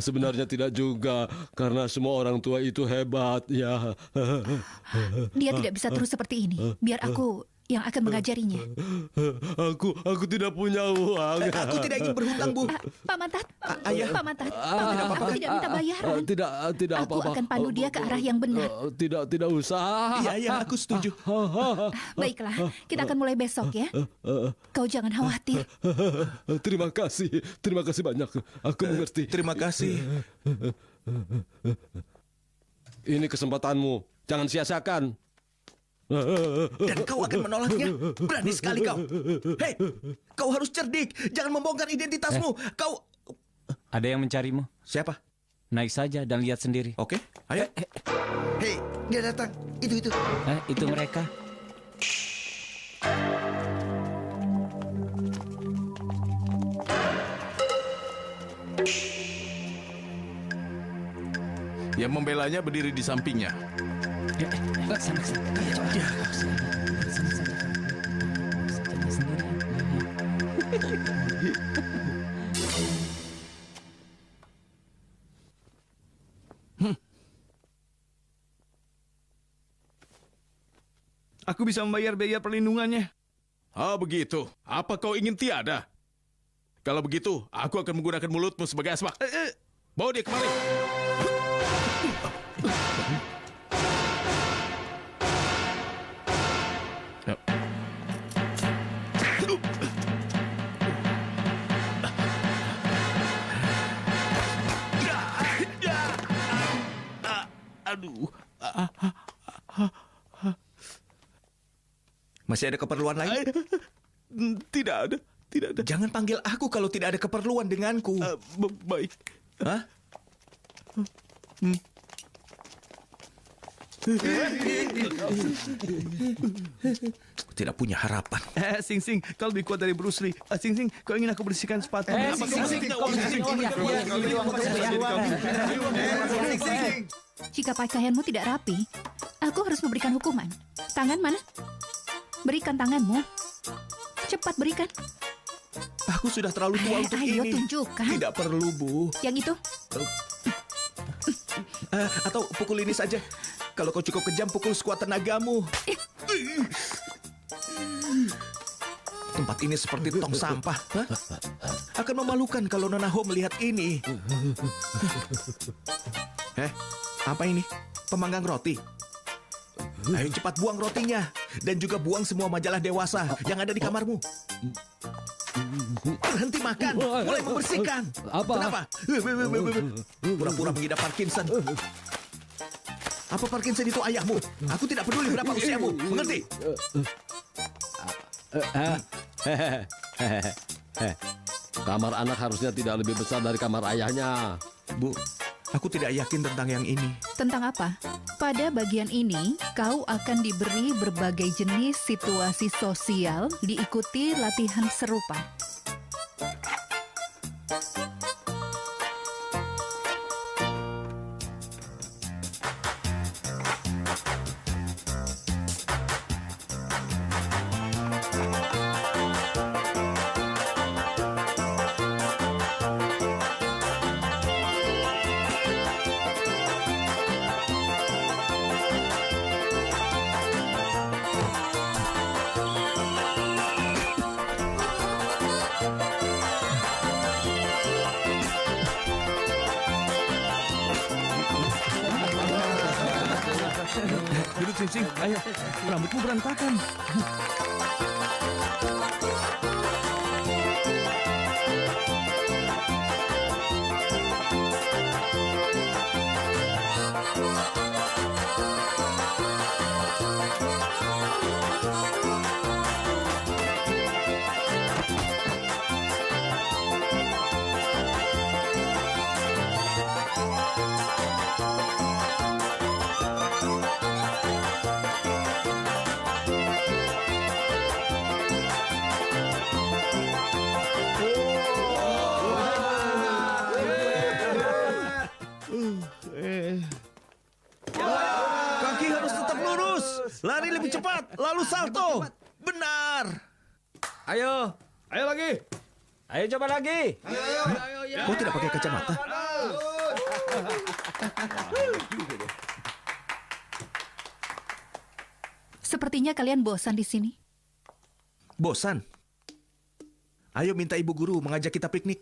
Sebenarnya tidak juga, karena semua orang tua itu hebat ya. Dia tidak bisa terus seperti ini. Biar aku yang akan mengajarinya. Aku tidak punya uang. Aku tidak ingin berhutang, Bu. Pak Mantat, Ayah. Pak Mantat, aku tidak minta bayaran. Tidak Aku apa-apa. akan pandu dia ke arah yang benar. Tidak usah. Iya, aku setuju. Baiklah, kita akan mulai besok ya. Kau jangan khawatir. Terima kasih banyak. Aku mengerti. Terima kasih. Ini kesempatanmu, jangan sia-siakan. Dan kau akan menolaknya? Berani sekali kau. Hei, kau harus cerdik. Jangan membongkar identitasmu. Kau... Ada yang mencarimu. Siapa? Naik saja dan lihat sendiri. Oke, ayo. Hei, dia datang. Itu. Itu mereka. Yang membelanya berdiri di sampingnya. Sana. Aku bisa membayar biaya perlindungannya. Begitu. Apa kau ingin tiada? Kalau begitu, aku akan menggunakan mulutmu sebagai asbak. Bawa dia kemari. Aduh. Masih ada keperluan lain? Tidak ada. Jangan panggil aku kalau tidak ada keperluan denganku. Baik. Hah? Tidak punya harapan. Sing Sing, kau lebih kuat dari Bruce Lee. Sing Sing, kau ingin aku bersihkan sepatu? Jika pakaianmu tidak rapi, aku harus memberikan hukuman. Tangan mana? Berikan tanganmu. Cepat berikan. Aku sudah terlalu tua untuk ayo, ini. tunjukkan. Tidak perlu, Bu. Yang itu? Atau pukul ini saja. Kalau kau cukup kejam, pukul sekuat tenagamu. Tempat ini seperti tong sampah. Hah? Akan memalukan kalau Nona Ho melihat ini. Apa ini? Pemanggang roti. Ayo cepat buang rotinya. Dan juga buang semua majalah dewasa yang ada di kamarmu. Berhenti makan, mulai membersihkan. Apa? Kenapa? Pura-pura mengidap Parkinson. Apa Parkinson itu ayahmu? Aku tidak peduli berapa usiamu, mengerti? Kamar anak harusnya tidak lebih besar dari kamar ayahnya. Bu, aku tidak yakin tentang yang ini. Tentang apa? Pada bagian ini, kau akan diberi berbagai jenis situasi sosial diikuti latihan serupa. Duduk Sing, ayo. Rambutmu berantakan. Kaki harus tetap lurus. Lari lebih cepat, lalu salto. Benar. Ayo. Ayo lagi. Ayo coba lagi. Kau tidak pakai kacamata? Sepertinya kalian bosan di sini. Bosan? Ayo minta ibu guru mengajak kita piknik.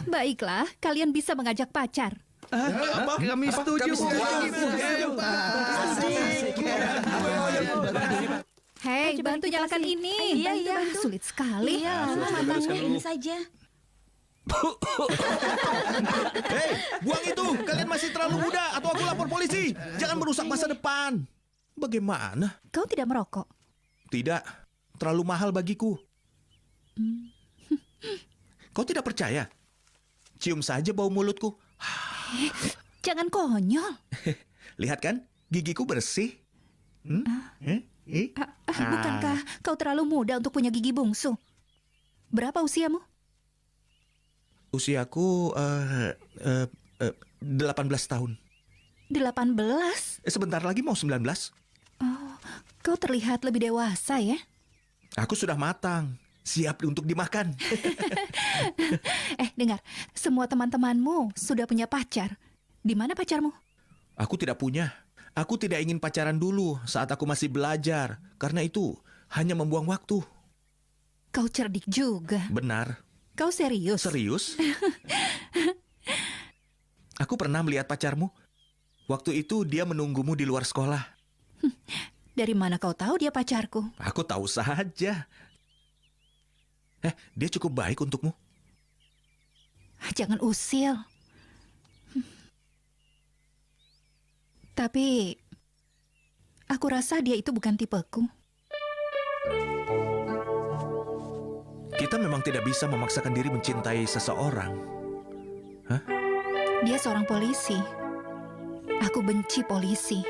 Baiklah, kalian bisa mengajak pacar. Kami setuju. Hei, bantu nyalakan ini. Iya. Sulit sekali. Iya, matangnya ini saja. Hei, buang itu. Kalian masih terlalu muda atau aku lapor polisi. Jangan merusak masa depan. Bagaimana? Kau tidak merokok? Tidak, terlalu mahal bagiku. Kau tidak percaya? Cium saja bau mulutku. Jangan konyol. Lihat kan, gigiku bersih. Bukankah kau terlalu muda untuk punya gigi bungsu? Berapa usiamu? Usiaku 18 tahun. 18? Sebentar lagi mau 19. Oh, kau terlihat lebih dewasa ya? Aku sudah matang, siap untuk dimakan. Dengar, semua teman-temanmu sudah punya pacar. Di mana pacarmu? Aku tidak punya. Aku tidak ingin pacaran dulu saat aku masih belajar. Karena itu hanya membuang waktu. Kau cerdik juga. Benar. Kau serius? Serius? Aku pernah melihat pacarmu. Waktu itu dia menunggumu di luar sekolah. Dari mana kau tahu dia pacarku? Aku tahu saja. Dia cukup baik untukmu. Jangan usil. Tapi aku rasa dia itu bukan tipeku. Kita memang tidak bisa memaksakan diri mencintai seseorang. Hah? Dia seorang polisi. Aku benci polisi.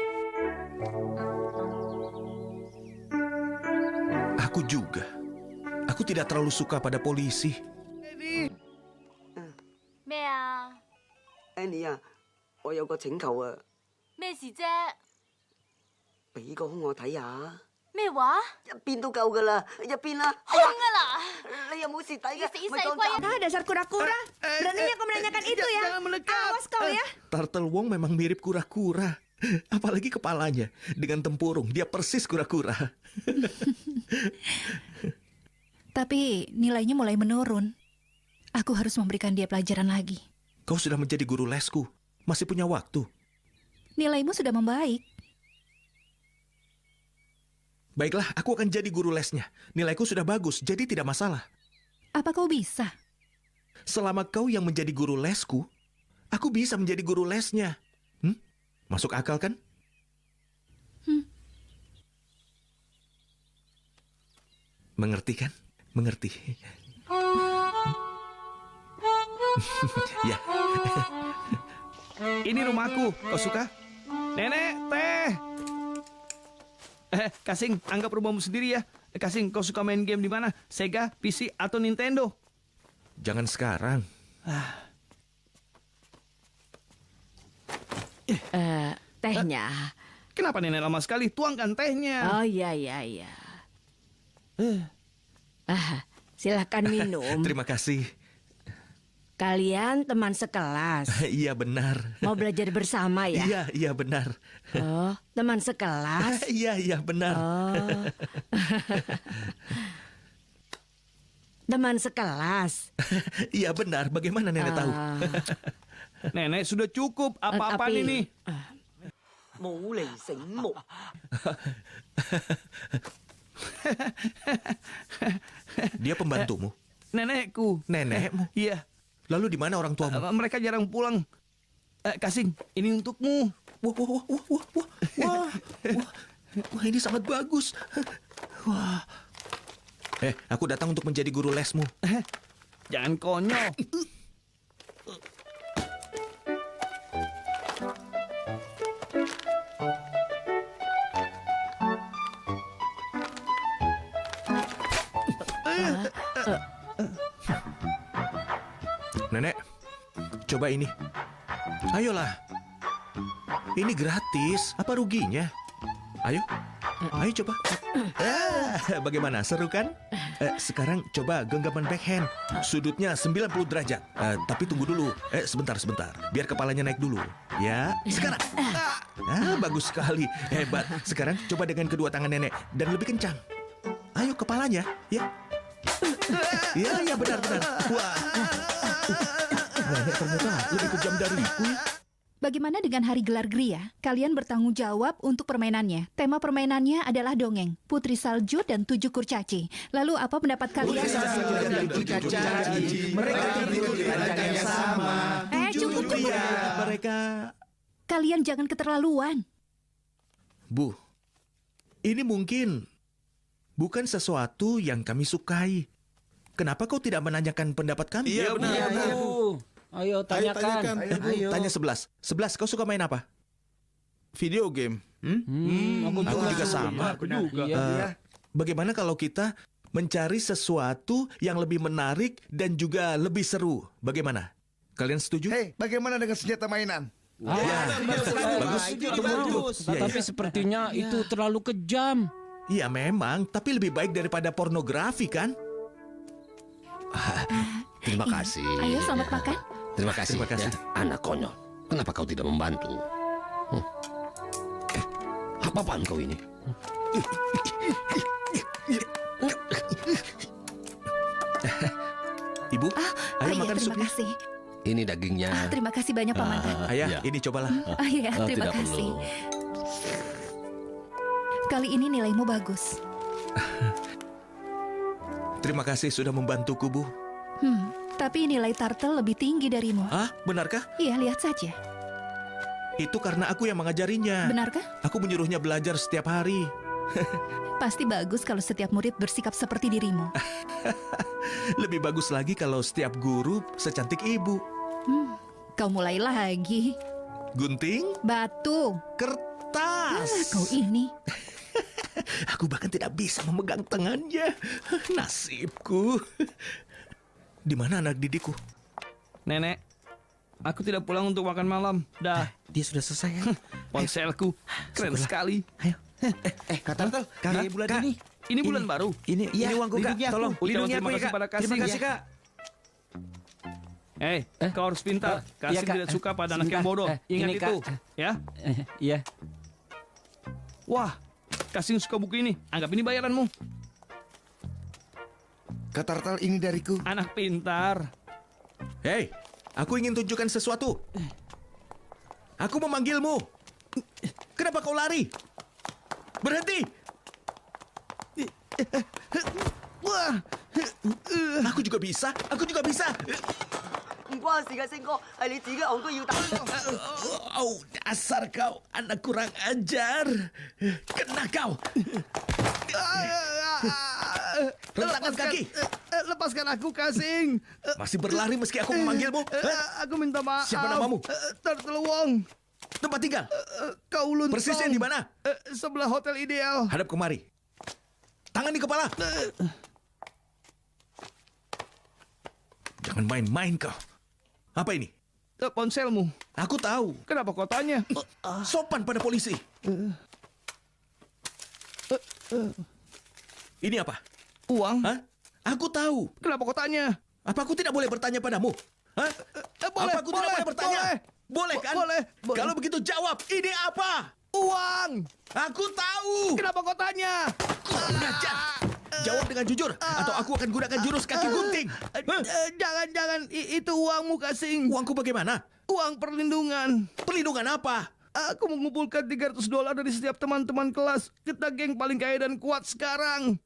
Aku juga. Aku tidak terlalu suka pada polisi. 咩啊？ Annie 啊，我有個請求啊， 咩事啫？ 俾個胸我睇下。 咩話？ 一邊都夠噶啦，一邊啦。 空啊啦！ 你有冇蝕底嘅？ 死細龜啊！ Dasar kura-kura. Beraninya kau menanyakan itu ya? Awas kau ya. Turtle Wong memang mirip kura-kura. Apalagi kepalanya. Dengan tempurung, dia persis kura-kura. Tapi nilainya mulai menurun. Aku harus memberikan dia pelajaran lagi. Kau sudah menjadi guru lesku. Masih punya waktu. Nilaimu sudah membaik. Baiklah, aku akan jadi guru lesnya. Nilaiku sudah bagus, jadi tidak masalah. Apa kau bisa? Selama kau yang menjadi guru lesku, aku bisa menjadi guru lesnya. Masuk akal kan? Mengerti kan? Mengerti. Ya. Ini rumahku, kau suka? Nenek, teh. Kasing, anggap rumahmu sendiri ya. Kasing, kau suka main game di mana? Sega, PC, atau Nintendo? Jangan sekarang. Tehnya. Kenapa nenek lama sekali? Tuangkan tehnya. Oh iya. Silahkan minum. Terima kasih. Kalian teman sekelas. Iya benar. Mau belajar bersama ya? Iya benar. Oh, teman sekelas? Iya benar. Oh. Teman sekelas? Iya benar. Bagaimana nenek tahu? Nenek sudah cukup. Apa-apaan ini? Dia pembantumu? Nenekku. Nenekmu? Iya. Lalu di mana orang tuamu? Mereka jarang pulang. Kasing, ini untukmu. Wah, ini sangat bagus. Wah. Aku datang untuk menjadi guru lesmu. Jangan konyol. Nenek, coba ini. Ayolah. Ini gratis. Apa ruginya? Ayo coba. Bagaimana? Seru kan? Sekarang coba genggaman backhand. Sudutnya 90 derajat. Tapi tunggu dulu. Sebentar. Biar kepalanya naik dulu. Ya, sekarang. Bagus sekali. Hebat. Sekarang coba dengan kedua tangan nenek. Dan lebih kencang. Ayo kepalanya. Ya. Ya, benar. Wah. Nenek ternyata lebih kejam dariku. Bagaimana dengan hari gelar Gria? Kalian bertanggung jawab untuk permainannya. Tema permainannya adalah dongeng, Putri Salju dan 7 kurcaci. Lalu apa pendapat kalian? Putri Salju dan 7 kurcaci. Mereka tidur di ranjang yang sama. Cukup. Mereka... Kalian jangan keterlaluan. Bu, ini mungkin bukan sesuatu yang kami sukai. Kenapa kau tidak menanyakan pendapat kami? Iya, benar. Ayo tanyakan. Ayo. Tanya 11. 11, kau suka main apa? Video game. Aku juga sama. Aku juga. Bagaimana kalau kita mencari sesuatu yang lebih menarik dan juga lebih seru? Bagaimana? Kalian setuju? Bagaimana dengan senjata mainan? Bagus. Tapi sepertinya itu terlalu kejam. Iya memang, tapi lebih baik daripada pornografi kan? Terima kasih. Ayo selamat makan. Terima kasih. Ya, anak konyol. Kenapa kau tidak membantu? Apa-apaan kau ini? Ibu, ayo makan terima supnya. kasih. Ini dagingnya. Terima kasih banyak Paman. Ayah, ini cobalah. Terima tidak kasih. perlu. Kali ini nilaimu bagus. Terima kasih sudah membantuku, Bu. Tapi nilai Turtle lebih tinggi darimu. Benarkah? Iya, lihat saja. Itu karena aku yang mengajarinya. Benarkah? Aku menyuruhnya belajar setiap hari. Pasti bagus kalau setiap murid bersikap seperti dirimu. Lebih bagus lagi kalau setiap guru secantik ibu. Kau mulai lagi. Gunting? Batu. Kertas. Kau ini. Aku bahkan tidak bisa memegang tangannya. Nasibku. Di mana anak didikku? Nenek, aku tidak pulang untuk makan malam. Dah. Dia sudah selesai ya? Ponselku. Keren sekali. Ayo. Kak Turtle, Kak, bulan Kak, ini bulan baru. Ini uangku, Kak. Tolong, lindungi aku ya, Kak. Terima kasih, Kak. Kau harus pintar. Kasih tidak suka pada anak yang bodoh. Ingat Ini, itu. Kak. Ya? Iya. Wah, Kasih suka buku ini. Anggap ini bayaranmu. Kak Turtle, ini dariku. Anak pintar. Hei, aku ingin tunjukkan sesuatu. Aku memanggilmu. Kenapa kau lari? Berhenti! Wah. Aku juga bisa. Aku juga bisa. 唔關事嘅，星哥，係你自己戇居要打。 Oh, dasar kau anak kurang ajar. Kena kau. Rentangkan kaki. Lepaskan aku, Kasing. Masih berlari meski aku memanggilmu. Aku minta maaf. Siapa namamu? Terteluwong. Tempat tinggal? Kau Luntong. Persisnya di mana? Sebelah Hotel Ideal. Hadap kemari. Tangan di kepala. Jangan main-main kau. Apa ini? Ponselmu. Aku tahu. Kenapa kau tanya? Sopan pada polisi. Ini apa? Uang. Hah? Aku tahu. Kenapa kau tanya? Apa aku tidak boleh bertanya padamu? Hah? Boleh, apa aku tidak boleh bertanya? Boleh kan? Boleh. Kalau begitu jawab. Ini apa? Uang. Aku tahu. Kenapa kau tanya? Kurang ajar. Jawab dengan jujur, atau aku akan gunakan jurus kaki gunting. Jangan, itu uangmu, Kasing. Uangku bagaimana? Uang perlindungan. Perlindungan apa? Aku mengumpulkan $300 dari setiap teman-teman kelas. Kita geng paling kaya dan kuat sekarang.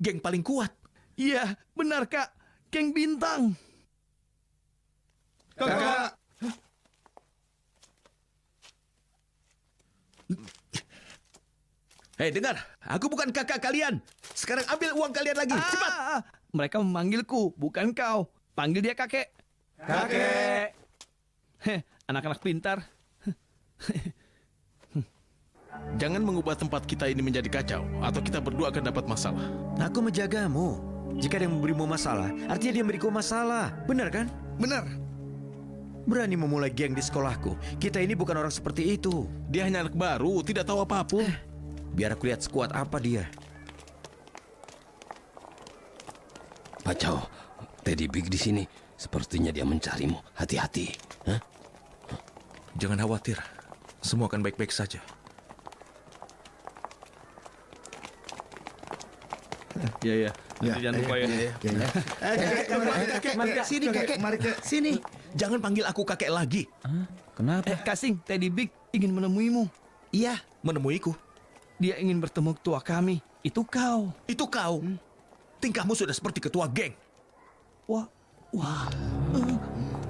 Geng paling kuat? Iya, benar, Kak. Geng bintang. Kakak. Hei, dengar. Aku bukan kakak kalian. Sekarang ambil uang kalian lagi. Cepat. Mereka memanggilku, bukan kau. Panggil dia kakek. Kakek. Anak-anak pintar. Jangan mengubah tempat kita ini menjadi kacau, atau kita berdua akan dapat masalah. Aku menjagamu. Jika dia memberimu masalah, artinya dia memberiku masalah. Benar kan? Benar. Berani memulai geng di sekolahku. Kita ini bukan orang seperti itu. Dia hanya anak baru, tidak tahu apapun. Biar aku lihat sekuat apa dia. Pacau, Teddy Big di sini. Sepertinya dia mencarimu. Hati-hati. Hah? Jangan khawatir. Semua akan baik-baik saja. Ya. Jangan lupa ya. Kakek, sini kakek. Mari ke sini. Jangan panggil aku kakek lagi. Kenapa? Kasing, Teddy Big ingin menemuimu. Iya, menemuiku. Dia ingin bertemu ketua kami. Itu kau. Itu kau. Tingkahmu sudah seperti ketua geng. Wah.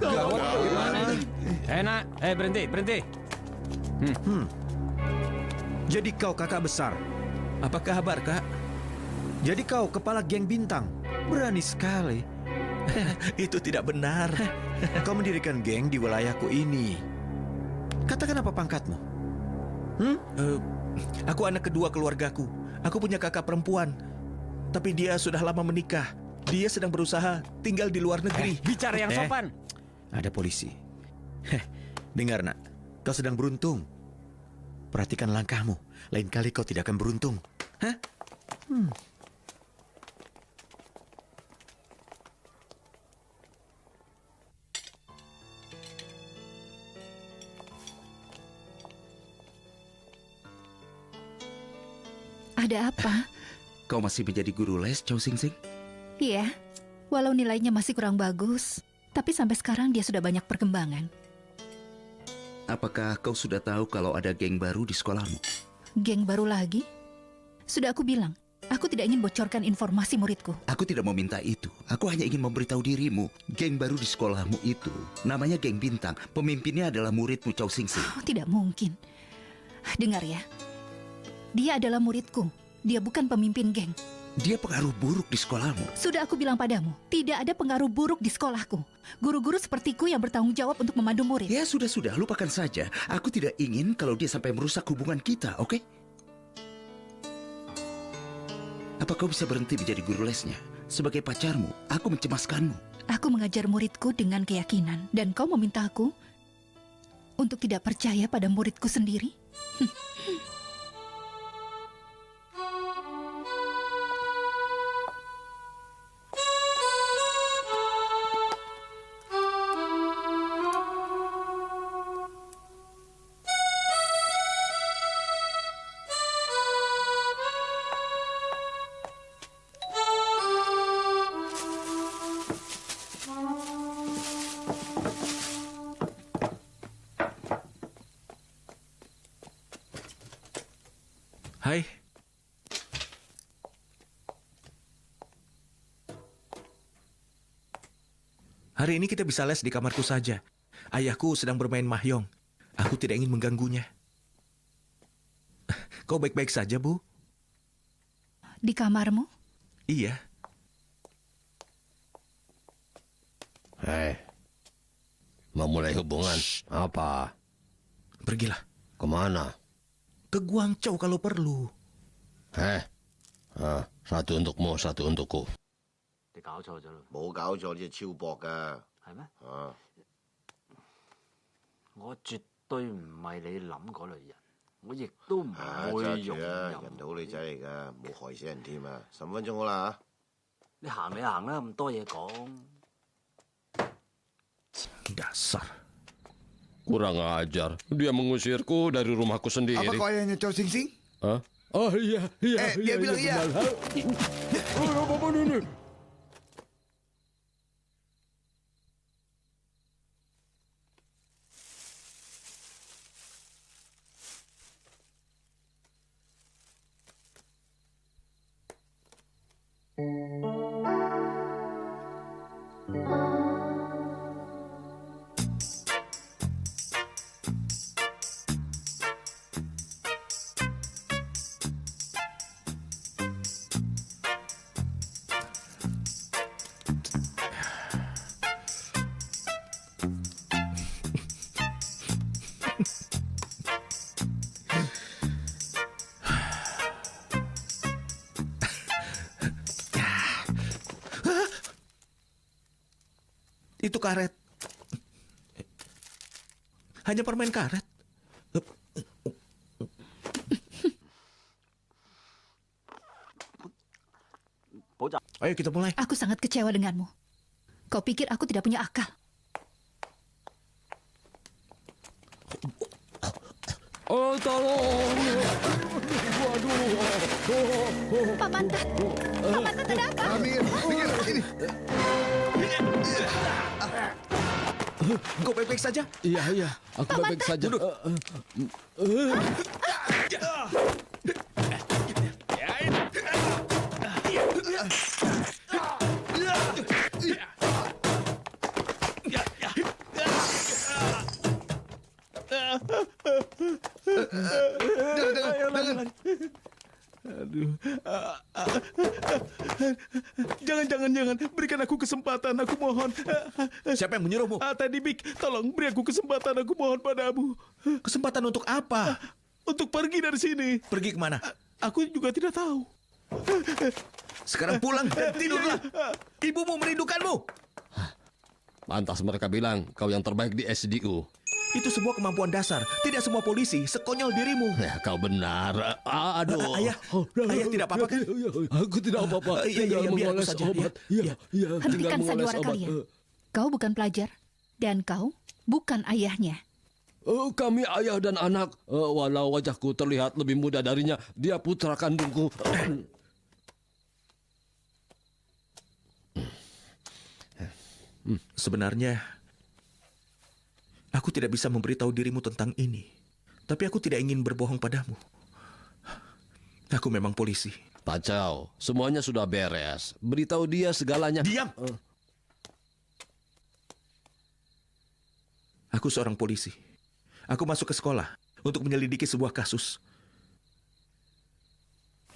Gawat bagaimana? Nak, berhenti. Jadi kau kakak besar. Apa kabar, Kak? Jadi kau kepala geng bintang. Berani sekali. Itu tidak benar. Kau mendirikan geng di wilayahku ini. Katakan apa pangkatmu? Aku anak kedua keluargaku. Aku punya kakak perempuan. Tapi dia sudah lama menikah. Dia sedang berusaha tinggal di luar negeri. Bicara yang sopan. Ada polisi. Dengar nak, kau sedang beruntung. Perhatikan langkahmu. Lain kali kau tidak akan beruntung. Hah? Ada apa? Kau masih menjadi guru les, Chow Sing Sing? Iya, walau nilainya masih kurang bagus, tapi sampai sekarang dia sudah banyak perkembangan. Apakah kau sudah tahu kalau ada geng baru di sekolahmu? Geng baru lagi? Sudah aku bilang, aku tidak ingin bocorkan informasi muridku. Aku tidak meminta itu. Aku hanya ingin memberitahu dirimu. Geng baru di sekolahmu itu namanya Geng Bintang. Pemimpinnya adalah muridmu, Chow Sing Sing. Oh, tidak mungkin. Dengar ya, dia adalah muridku. Dia bukan pemimpin geng. Dia pengaruh buruk di sekolahmu. Sudah aku bilang padamu, tidak ada pengaruh buruk di sekolahku. Guru-guru sepertiku yang bertanggung jawab untuk memandu murid. Ya sudah, lupakan saja. Aku tidak ingin kalau dia sampai merusak hubungan kita, oke? Apa kau bisa berhenti menjadi guru lesnya? Sebagai pacarmu, aku mencemaskanmu. Aku mengajar muridku dengan keyakinan, dan kau meminta aku untuk tidak percaya pada muridku sendiri? Hai, Hari ini kita bisa les di kamarku saja. Ayahku sedang bermain mahjong. Aku tidak ingin mengganggunya. Kau baik-baik saja, Bu? Di kamarmu? Iya. Hei, memulai hubungan. Apa? Pergilah. Kemana? Ke Guangzhou kalau perlu. Satu untukmu, satu untukku. 你搞錯咗咯。冇搞錯，呢隻超薄噶。係咩？啊，我絕對唔係你諗嗰類人，我亦都唔揸會用住啊！任。人哋好女仔嚟噶，冇害死人添啊！15分鐘好啦嚇。你行你行啦，咁多嘢講。 Dasar. Kurang ajar. Dia mengusirku dari rumahku sendiri. Apa kau ayahnya Chow Sing Sing? Hah? Oh iya, iya. Dia bilang iya. Apa ini? Itu karet. Hanya permen karet. Ayo kita mulai. Aku sangat kecewa denganmu. Kau pikir aku tidak punya akal? Oh, tolong. Waduh. Pak Pantat. Pak Pantat ada apa? Amir, sini. Kau baik-baik saja? Iya, iya. Aku baik-baik saja. Jangan. Aduh. Jangan. Berikan aku kesempatan, aku mohon. Siapa yang menyuruhmu? Tadi Bik, tolong beri aku kesempatan, aku mohon padamu. Kesempatan untuk apa? Untuk pergi dari sini. Pergi kemana? Aku juga tidak tahu. Sekarang pulang dan tidurlah. Ibumu merindukanmu. Pantas mereka bilang kau yang terbaik di SDU. Itu sebuah kemampuan dasar. Tidak semua polisi sekonyol dirimu. Ya, kau benar. Aduh. Ayah tidak apa-apa kan? Aku tidak apa-apa. Iya, biar aku saja. Obat. Iya. Hentikan sandiwara kalian. Kau bukan pelajar dan kau bukan ayahnya. Kami ayah dan anak. Walau wajahku terlihat lebih muda darinya, dia putra kandungku. Sebenarnya, aku tidak bisa memberitahu dirimu tentang ini. Tapi aku tidak ingin berbohong padamu. Aku memang polisi. Pak Chow, semuanya sudah beres. Beritahu dia segalanya. Diam! Aku seorang polisi. Aku masuk ke sekolah untuk menyelidiki sebuah kasus.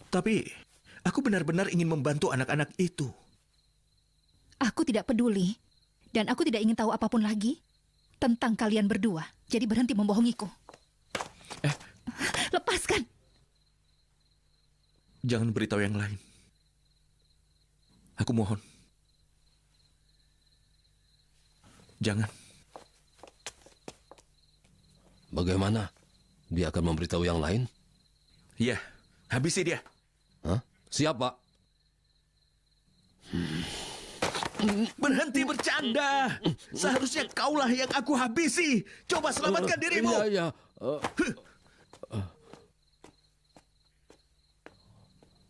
Tapi, aku benar-benar ingin membantu anak-anak itu. Aku tidak peduli. Dan aku tidak ingin tahu apapun lagi tentang kalian berdua. Jadi berhenti membohongiku. Lepaskan. Jangan beritahu yang lain. Aku mohon. Jangan. Bagaimana? Dia akan memberitahu yang lain? Iya, habisi dia. Hah? Siapa? Berhenti bercanda. Seharusnya kaulah yang aku habisi. Coba selamatkan dirimu. Iya.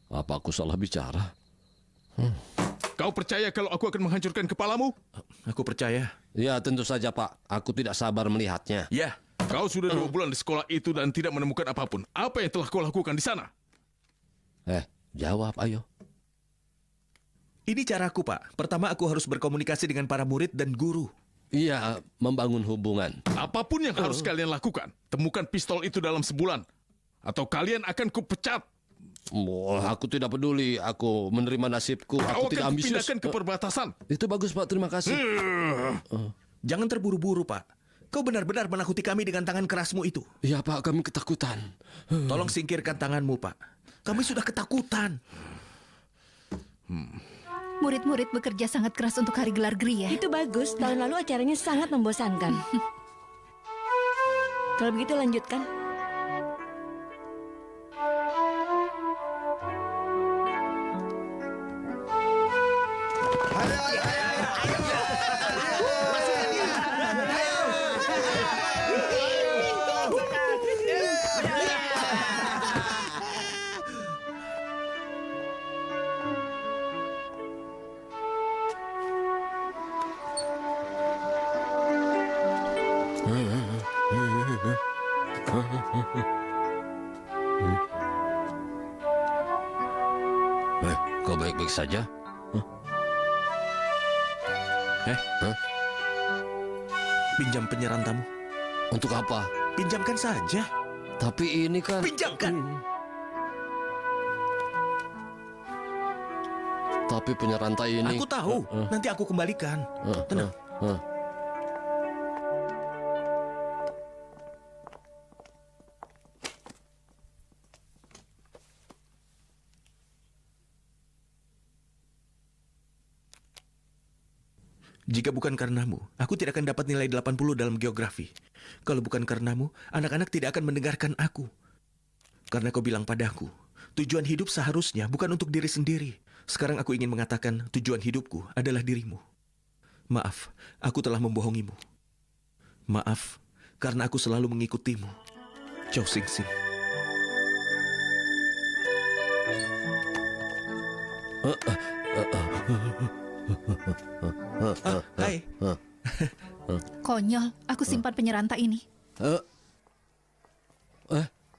Apa aku salah bicara? Kau percaya kalau aku akan menghancurkan kepalamu? Aku percaya. Ya, tentu saja, Pak. Aku tidak sabar melihatnya. Ya. Kau sudah 2 bulan di sekolah itu dan tidak menemukan apapun. Apa yang telah kau lakukan di sana? Jawab, ayo. Ini caraku, Pak. Pertama aku harus berkomunikasi dengan para murid dan guru. Iya, membangun hubungan. Apapun yang harus kalian lakukan, temukan pistol itu dalam sebulan. Atau kalian akan kupecat. Aku tidak peduli. Aku menerima nasibku. Aku tidak akan ambisius. kupindahkan ke perbatasan. Itu bagus, Pak. Terima kasih. Jangan terburu-buru, Pak. Kau benar-benar menakuti kami dengan tangan kerasmu itu. Iya, Pak. Kami ketakutan. Tolong singkirkan tanganmu, Pak. Kami sudah ketakutan. Murid-murid bekerja sangat keras untuk hari gelar Gri ya. Itu bagus. Tahun lalu acaranya sangat membosankan. Kalau begitu lanjutkan. Kau baik-baik saja? Pinjam penyerantamu. Untuk apa? Pinjamkan saja. Tapi ini kan... Pinjamkan! Tapi penyerantai ini... Aku tahu. Nanti aku kembalikan. Tenang. Jika bukan karenamu, aku tidak akan dapat nilai 80 dalam geografi. Kalau bukan karenamu, anak-anak tidak akan mendengarkan aku. Karena kau bilang padaku, tujuan hidup seharusnya bukan untuk diri sendiri. Sekarang aku ingin mengatakan tujuan hidupku adalah dirimu. Maaf, aku telah membohongimu. Maaf, karena aku selalu mengikutimu. Chow Sing Sing. Hai. Konyol, aku simpan penyeranta ini.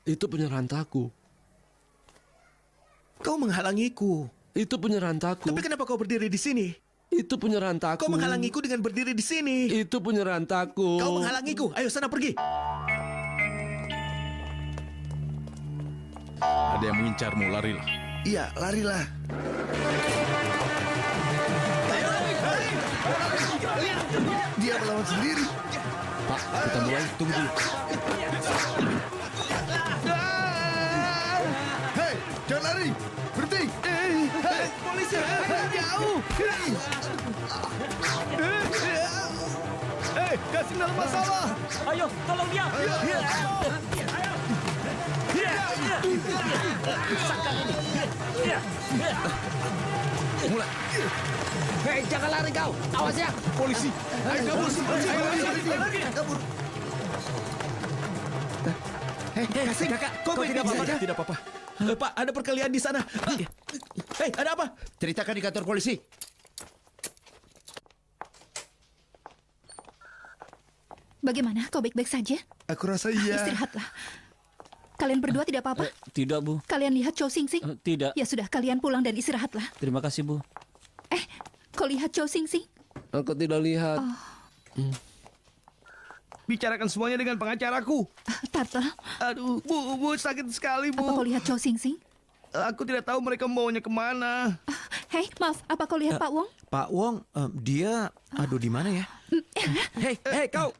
Itu penyerantaku. Kau menghalangiku. Itu penyerantaku. Tapi kenapa kau berdiri di sini? Itu penyerantaku. Kau menghalangiku dengan berdiri di sini. Itu penyerantaku. Kau menghalangiku. Ayo sana pergi. Ada yang mengincarmu, larilah. Iya, larilah. Dia melawan sendiri. Pak, kita mulai. Tunggu dulu. Hei, jangan lari. Berhenti. Hei, polisi, jauh. Hei, Kasim dalam masalah. Ayo, tolong dia. Sakkan ini. Mulai. Hei, jangan lari kau. Awas ya. Polisi. Ayo kabur. Kabur. Hei, Kasim, kakak. Kau tidak apa-apa? Tidak apa-apa. Pak, ada perkelahian di sana. Hei, ada apa? Ceritakan di kantor polisi. Bagaimana? Kau baik-baik saja? Aku rasa iya. Istirahatlah. Kalian berdua tidak apa-apa? Tidak, Bu. Kalian lihat Chow Sing Sing? Tidak. Ya sudah, kalian pulang dan istirahatlah. Terima kasih, Bu. Kau lihat Chow Sing Sing? Aku tidak lihat. Bicarakan semuanya dengan pengacaraku. Turtle. Aduh, Bu, sakit sekali, Bu. Apa kau lihat Chow Sing Sing? Aku tidak tahu mereka membawanya kemana. Hei, maaf. Apa kau lihat Pak Wong? Pak Wong, dia... Aduh, di mana ya? Hei, kau!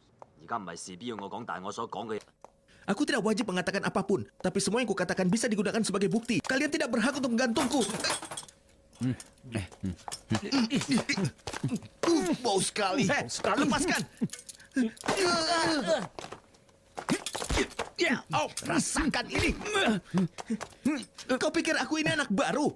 Aku tidak wajib mengatakan apapun, tapi semua yang kukatakan bisa digunakan sebagai bukti. Kalian tidak berhak untuk menggantungku. Bau sekali. Lepaskan. Rasakan ini. Kau pikir aku ini anak baru?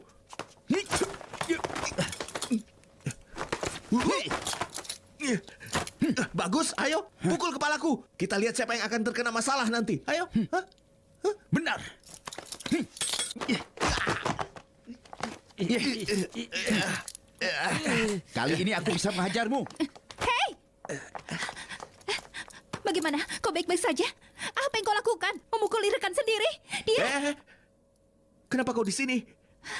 Bagus, ayo pukul kepalaku. Kita lihat siapa yang akan terkena masalah nanti. Ayo. Benar. Kali ini aku bisa menghajarmu. Hei! Bagaimana? Kau baik-baik saja? Apa yang kau lakukan? Memukuli rekan sendiri? Dia... Kenapa kau di sini?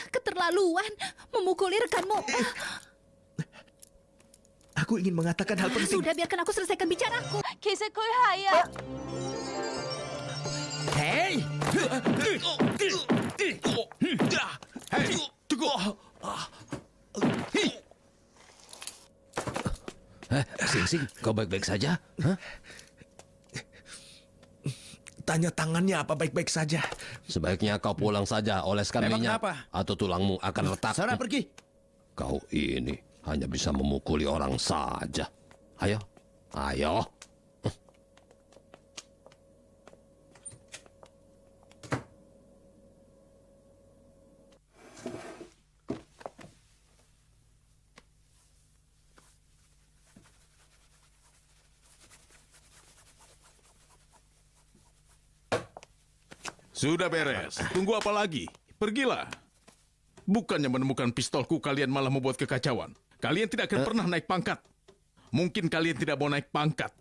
Keterlaluan memukuli rekanmu. Aku ingin mengatakan hal penting. Sudah, biarkan aku selesaikan bicaraku. 其實佢係啊， Hei! Hei, tunggu! Sing, kau baik-baik saja? Hah? Tanya tangannya apa baik-baik saja. Sebaiknya kau pulang saja, oleskan Memang minyak, kenapa? atau tulangmu akan retak. Sana pergi. Kau ini hanya bisa memukuli orang saja. Ayo, ayo. Sudah beres. Tunggu apa lagi? Pergilah. Bukannya menemukan pistolku, kalian malah membuat kekacauan. Kalian tidak akan pernah naik pangkat. Mungkin kalian tidak mau naik pangkat.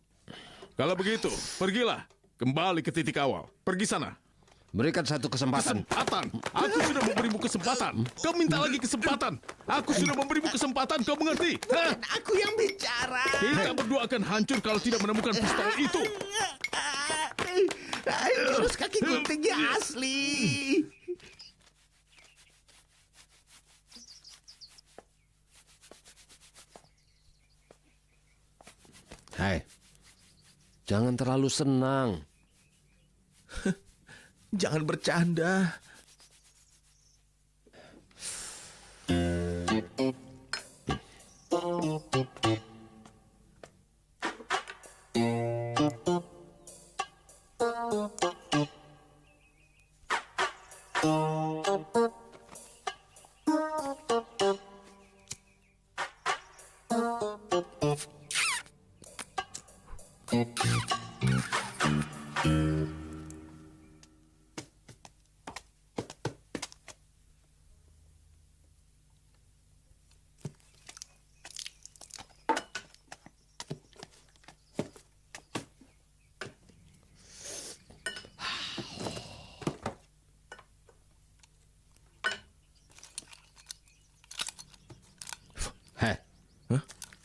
Kalau begitu, pergilah. Kembali ke titik awal. Pergi sana. Berikan satu kesempatan. Kesempatan. Aku sudah memberimu kesempatan. Kau minta lagi kesempatan. Aku sudah memberimu kesempatan. Kau mengerti? Hah? Aku yang bicara. Kita berdua akan hancur kalau tidak menemukan pistol itu. Jurus kaki guntingnya asli. Hei, jangan terlalu senang. Jangan bercanda.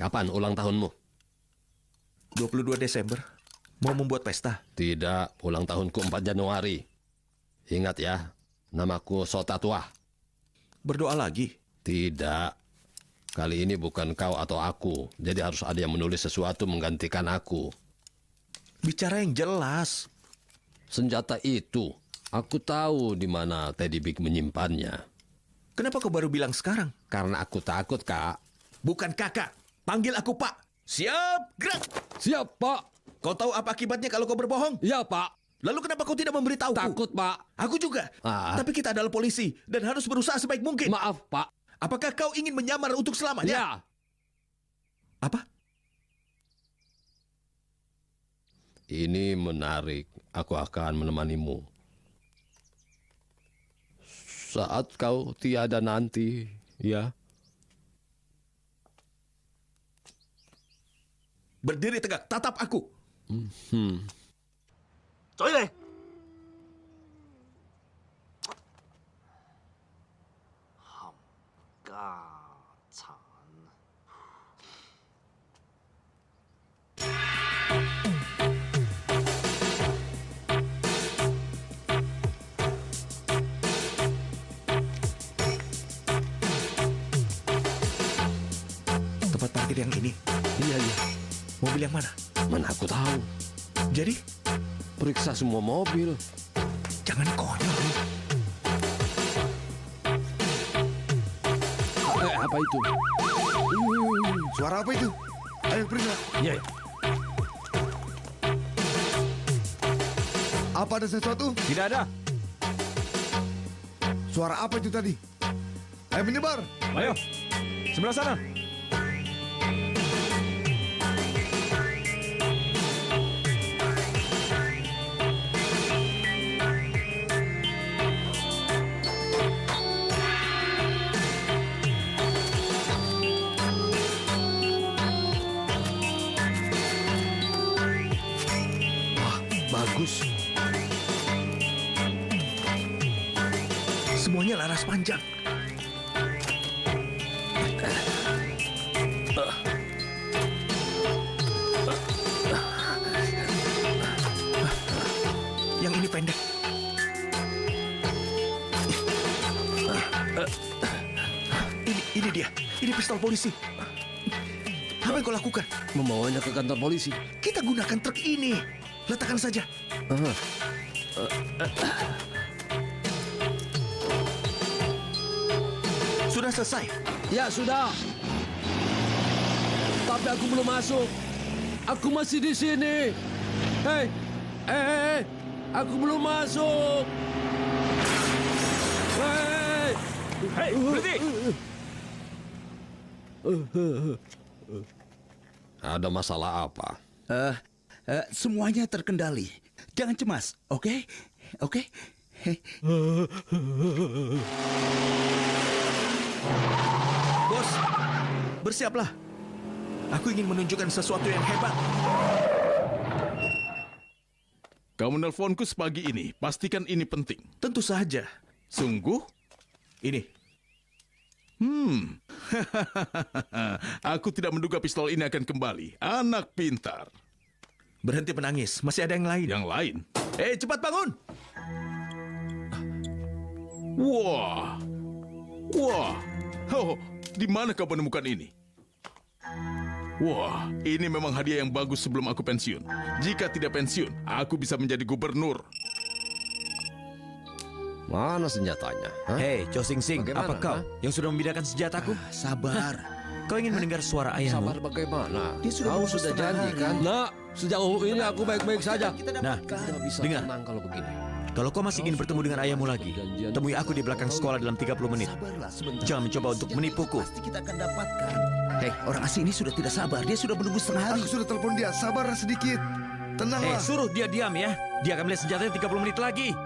Kapan ulang tahunmu? 22 Desember. Mau membuat pesta? Tidak, ulang tahunku 4 Januari. Ingat ya, namaku Sotatua. Berdoa lagi? Tidak. Kali ini bukan kau atau aku, jadi harus ada yang menulis sesuatu menggantikan aku. Bicara yang jelas. Senjata itu, aku tahu di mana Teddy Big menyimpannya. Kenapa kau baru bilang sekarang? Karena aku takut, Kak. Bukan kakak. Panggil aku Pak. Siap, gerak. Siap, Pak. Kau tahu apa akibatnya kalau kau berbohong? Ya, Pak. Lalu kenapa kau tidak memberitahuku? Takut, Pak. Aku juga. Ah. Tapi kita adalah polisi dan harus berusaha sebaik mungkin. Maaf, Pak. Apakah kau ingin menyamar untuk selamanya? Ya. Apa? Ini menarik. Aku akan menemanimu. Saat kau tiada nanti, ya. Berdiri tegak, tatap aku. 嘴你！冚家產！ Tempat parkir yang ini. Iya. Mobil yang mana? Mana aku tahu. Jadi? Periksa semua mobil. Jangan konyol. Apa itu? Suara apa itu? Ayo periksa. Iya. Apa ada sesuatu? Tidak ada. Suara apa itu tadi? Ayo menyebar. Ayo, sebelah sana. Bagus. Semuanya laras panjang. Ini dia. Ini pistol polisi. Apa yang kau lakukan? Membawanya ke kantor polisi. Kita gunakan truk ini. Letakkan saja. Sudah selesai? Ya, sudah. Tapi aku belum masuk. Aku masih di sini. Hei. Aku belum masuk. Hei. Hei, berhenti. Ada masalah apa? Semuanya terkendali. Jangan cemas, oke? Oke? Bos, bersiaplah. Aku ingin menunjukkan sesuatu yang hebat. Kamu nelponku sepagi ini. Pastikan ini penting. Tentu saja. Sungguh? Ini. Aku tidak menduga pistol ini akan kembali. Anak pintar. Berhenti menangis. Masih ada yang lain. Yang lain? Cepat bangun. Wah. Oh, di mana kau menemukan ini? Wah, ini memang hadiah yang bagus sebelum aku pensiun. Jika tidak pensiun, aku bisa menjadi gubernur. Mana senjatanya? Hei, Cho Sing Sing, apa kau yang sudah membedakan senjataku? Sabar. Kau ingin mendengar suara ayahmu? Sabar bagaimana? Dia sudah Kau bungkus sudah setengah janji hari. kan? Nah, sejauh ini aku baik-baik saja. Nah, Tidak bisa dengar. tenang kalau begini. Kalau kau masih ingin bertemu dengan ayahmu lagi, temui aku di belakang sekolah dalam 30 menit. Sabarlah sebentar. Jangan mencoba untuk menipuku. Pasti kita akan dapatkan. Hei, orang asing ini sudah tidak sabar. Dia sudah menunggu setengah hari. Aku sudah telepon dia. Sabarlah sedikit. Tenanglah. Suruh dia diam ya. Dia akan melihat senjatanya 30 menit lagi.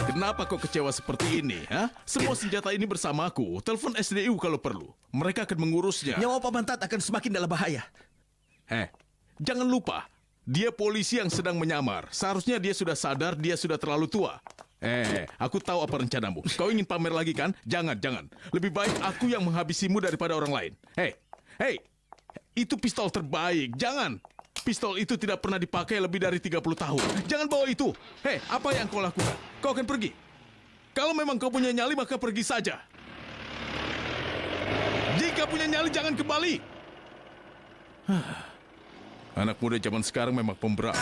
Kenapa kau kecewa seperti ini? Semua senjata ini bersamaku. Telepon SDU kalau perlu. Mereka akan mengurusnya. Nyawa Paman Tat akan semakin dalam bahaya. Jangan lupa. Dia polisi yang sedang menyamar. Seharusnya dia sudah sadar dia sudah terlalu tua. Aku tahu apa rencanamu. Kau ingin pamer lagi kan? Jangan. Lebih baik aku yang menghabisimu daripada orang lain. Hei, itu pistol terbaik. Jangan. Pistol itu tidak pernah dipakai lebih dari 30 tahun. Jangan bawa itu. Apa yang kau lakukan? Kau akan pergi. Kalau memang kau punya nyali, maka pergi saja. Jika punya nyali, jangan kembali. Anak muda zaman sekarang memang pemberani.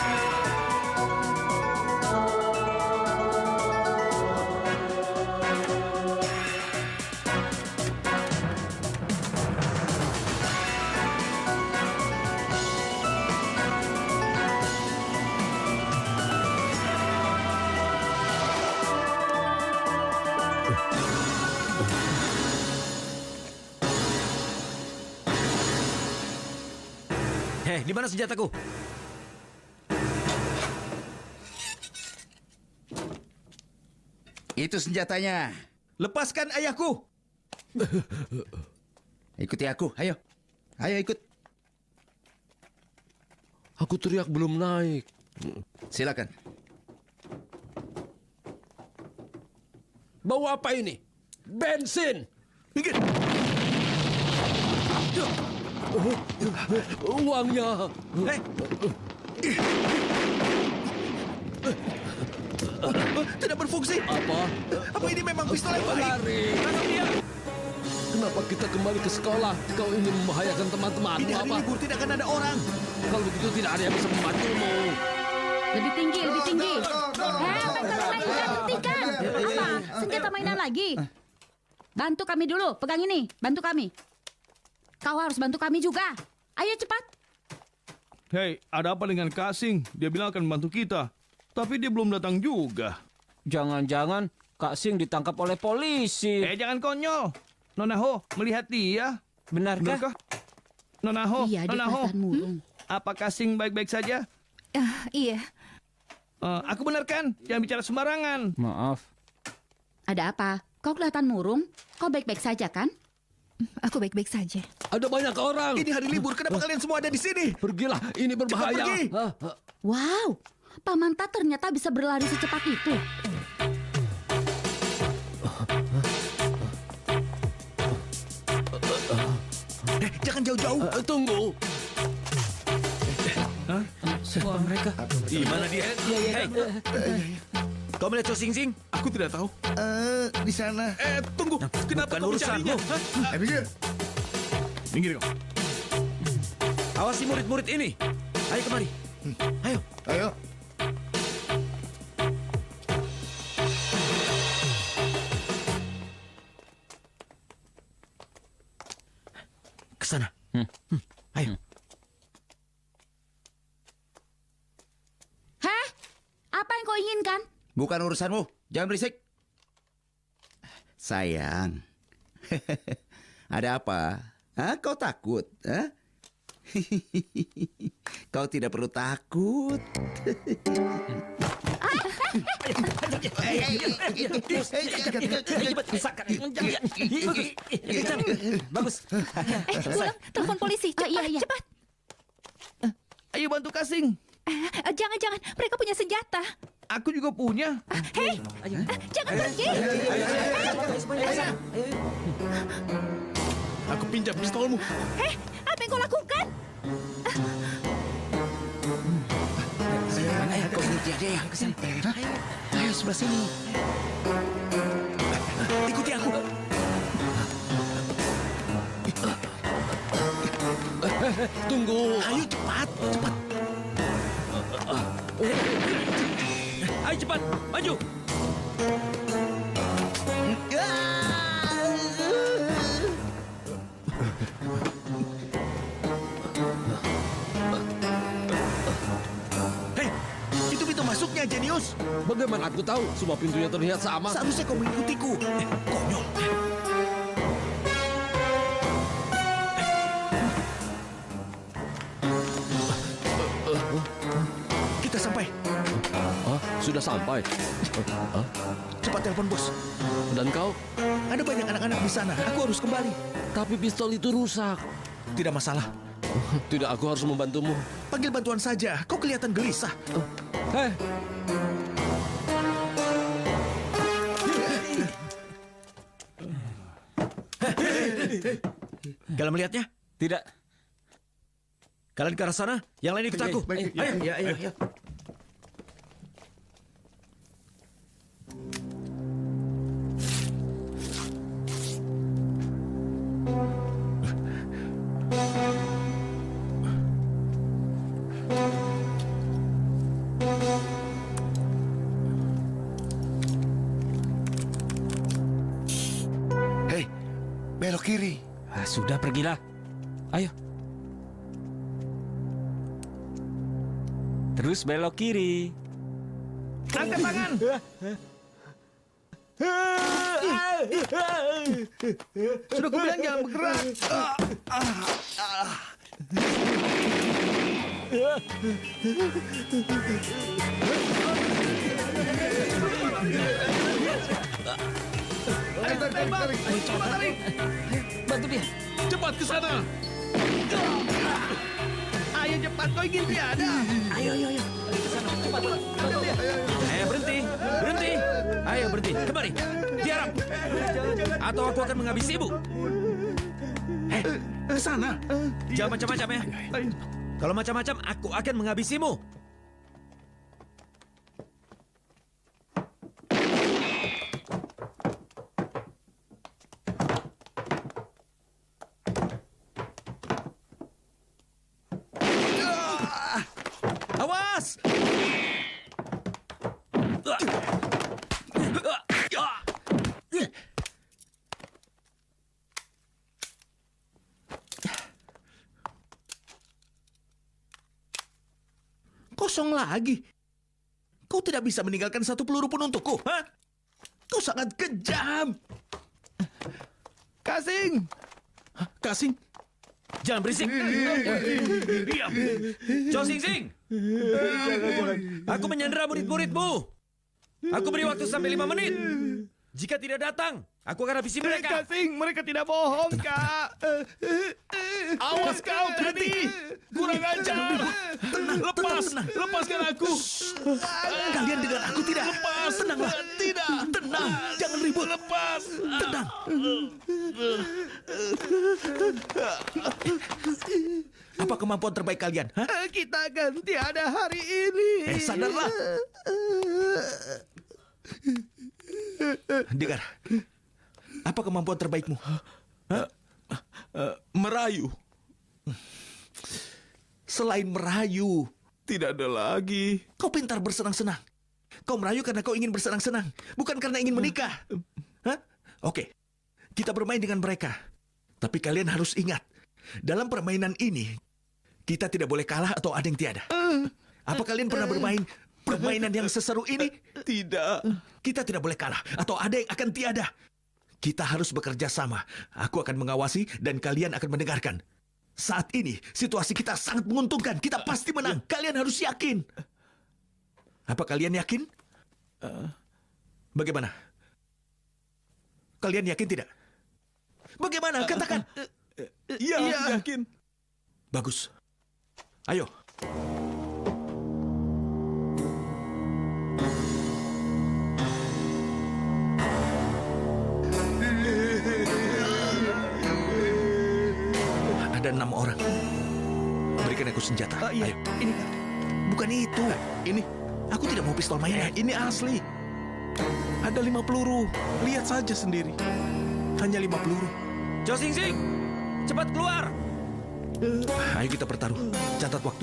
Di mana senjataku? Itu senjatanya. Lepaskan ayahku. Ikuti aku, ayo. Ayo ikut. Aku teriak belum naik. Silakan. Bawa apa ini? Bensin. Minggir. Uangnya. Tidak berfungsi. Apa ini memang pistol yang baik? Lari. Tangkap dia. Kenapa kita kembali ke sekolah? Kau ingin membahayakan teman-teman. Ini hari libur, tidak akan ada orang. Kalau begitu tidak ada yang bisa membantumu. Lebih tinggi, lebih tinggi. Bentol mainan, hentikan. Apa? Senjata mainan lagi? Bantu kami dulu, pegang ini. Bantu kami. Kau harus bantu kami juga. Ayo cepat. Hei, ada apa dengan Kasing? Dia bilang akan membantu kita. Tapi dia belum datang juga. Jangan-jangan Kak Sing ditangkap oleh polisi. Jangan konyol. Nona Ho, melihat dia. Benarkah? Nona Ho, Iya, dia Nona Ho. kelihatan murung. Apa Kasing baik-baik saja? Iya. Aku benar kan? Jangan bicara sembarangan. Maaf. Ada apa? Kau kelihatan murung. Kau baik-baik saja kan? Aku baik-baik saja. Ada banyak orang. Ini hari libur, kenapa kalian semua ada di sini? Pergilah, ini berbahaya. Cepat pergi. Wow, Paman Tat ternyata bisa berlari secepat itu. Jangan jauh-jauh. Tunggu. Siapa mereka? Di mana dia? Kau melihat Cho Sing Sing? Aku tidak tahu. Di sana. Tunggu. Kenapa Bukan kau mencarinya? urusanmu. Minggir. Minggir kau. Awasi murid-murid ini. Ayo kemari. Ayo. Ayo. Ke sana. Ayo. Hah? Apa yang kau inginkan? Bukan urusanmu. Jangan berisik. Sayang. Ada apa? Hah? Kau takut? Hah? Kau tidak perlu takut. Bagus. Ulang, telepon polisi. Cepat, cepat. Ayo bantu Kasing. Jangan, mereka punya senjata. Aku juga punya. Hei, jangan pergi. Aku pinjam pistolmu. Hei, apa yang kau lakukan? Ayo, kau ikuti dia yang kesana. Ayo, sebelah sini. Ikuti aku. Tunggu. Ayo cepat, cepat. Ayo cepat, maju. Hei, itu pintu masuknya, Jenius. Bagaimana aku tahu? Semua pintunya terlihat sama. Seharusnya kau mengikutiku. Konyol. Kita sampai. Sudah sampai. Cepat telepon bos. Dan kau? Ada banyak anak-anak di sana. Aku harus kembali. Tapi pistol itu rusak. Tidak masalah. Tidak, aku harus membantumu. Panggil bantuan saja. Kau kelihatan gelisah. Hei. Kalian melihatnya? Tidak. Kalian ke arah sana. Yang lain ikut aku. Ayo. Hei, belok kiri. Sudah, pergilah. Ayo. Terus belok kiri. Angkat tangan. Sudah kubilang jangan bergerak. Ayo tarik. Coba tarik. Bantu dia. Cepat ke sana. Ayo cepat, kau ingin tiada. Ayo. Cepat. Berhenti. Ayo berhenti. Kemari. Diam. Atau aku akan menghabisimu. Ke sana. Jangan macam-macam ya. Kalau macam-macam, aku akan menghabisimu. Awas! Kosong lagi. Kau tidak bisa meninggalkan satu peluru pun untukku, ha? Kau sangat kejam. Kasing. Kasing? Jangan berisik. Diam. Cho Sing Sing. Aku menyandera murid-muridmu. Aku beri waktu sampai 5 menit. Jika tidak datang, aku akan habisi mereka. Kasing, mereka tidak bohong, Kak. Awas kau, Teddy. Kurang ajar. Lepaskan aku. Kalian dengar aku tidak? Lepas. Tenanglah. Tidak. Tenang. Jangan ribut. Lepas. Tenang. Apa kemampuan terbaik kalian? Ha? Kita akan tiada hari ini. Sadarlah. Dengar, apa kemampuan terbaikmu? Merayu. Selain merayu, tidak ada lagi. Kau pintar bersenang-senang. Kau merayu karena kau ingin bersenang-senang, bukan karena ingin menikah. Hah? Oke, kita bermain dengan mereka. Tapi kalian harus ingat, dalam permainan ini, kita tidak boleh kalah atau ada yang tiada. Apa kalian pernah bermain permainan yang seseru ini? Tidak. Kita tidak boleh kalah atau ada yang akan tiada. Kita harus bekerja sama. Aku akan mengawasi dan kalian akan mendengarkan. Saat ini, situasi kita sangat menguntungkan. Kita pasti menang. Kalian harus yakin. Apa kalian yakin? Bagaimana? Kalian yakin tidak? Bagaimana? Katakan. Iya, yakin. Bagus. Ayo. Ada 6 orang. Berikan aku senjata. Iya. Ayo. Ini. Bukan itu. Ini. Aku tidak mau pistol mainan. Ini asli. Ada 5 peluru. Lihat saja sendiri. Hanya 5 peluru. Chow Sing Sing, cepat keluar. Ayo kita bertaruh. Catat waktu.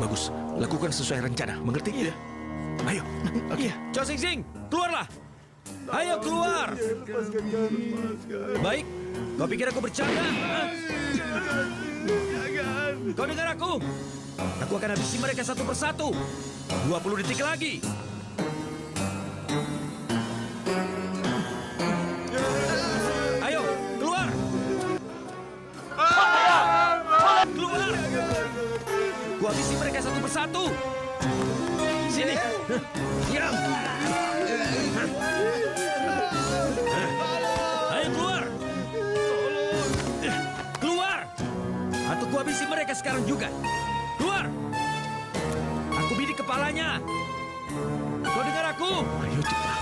Bagus. Lakukan sesuai rencana. Mengerti? Iya. Ayo. Oke. Chow Sing Sing, keluarlah. Ayo keluar. Baik. Kau pikir aku bercanda? Kau dengar aku? Aku akan habisi mereka satu persatu. 20 detik lagi. Ayo, keluar. Keluar. Ku habisi mereka satu persatu. Sini. Diam. Ayo keluar. Keluar. Atau ku habisi mereka sekarang juga. Keluar. Aku bidik kepalanya. Kau dengar aku? Ayo cepat.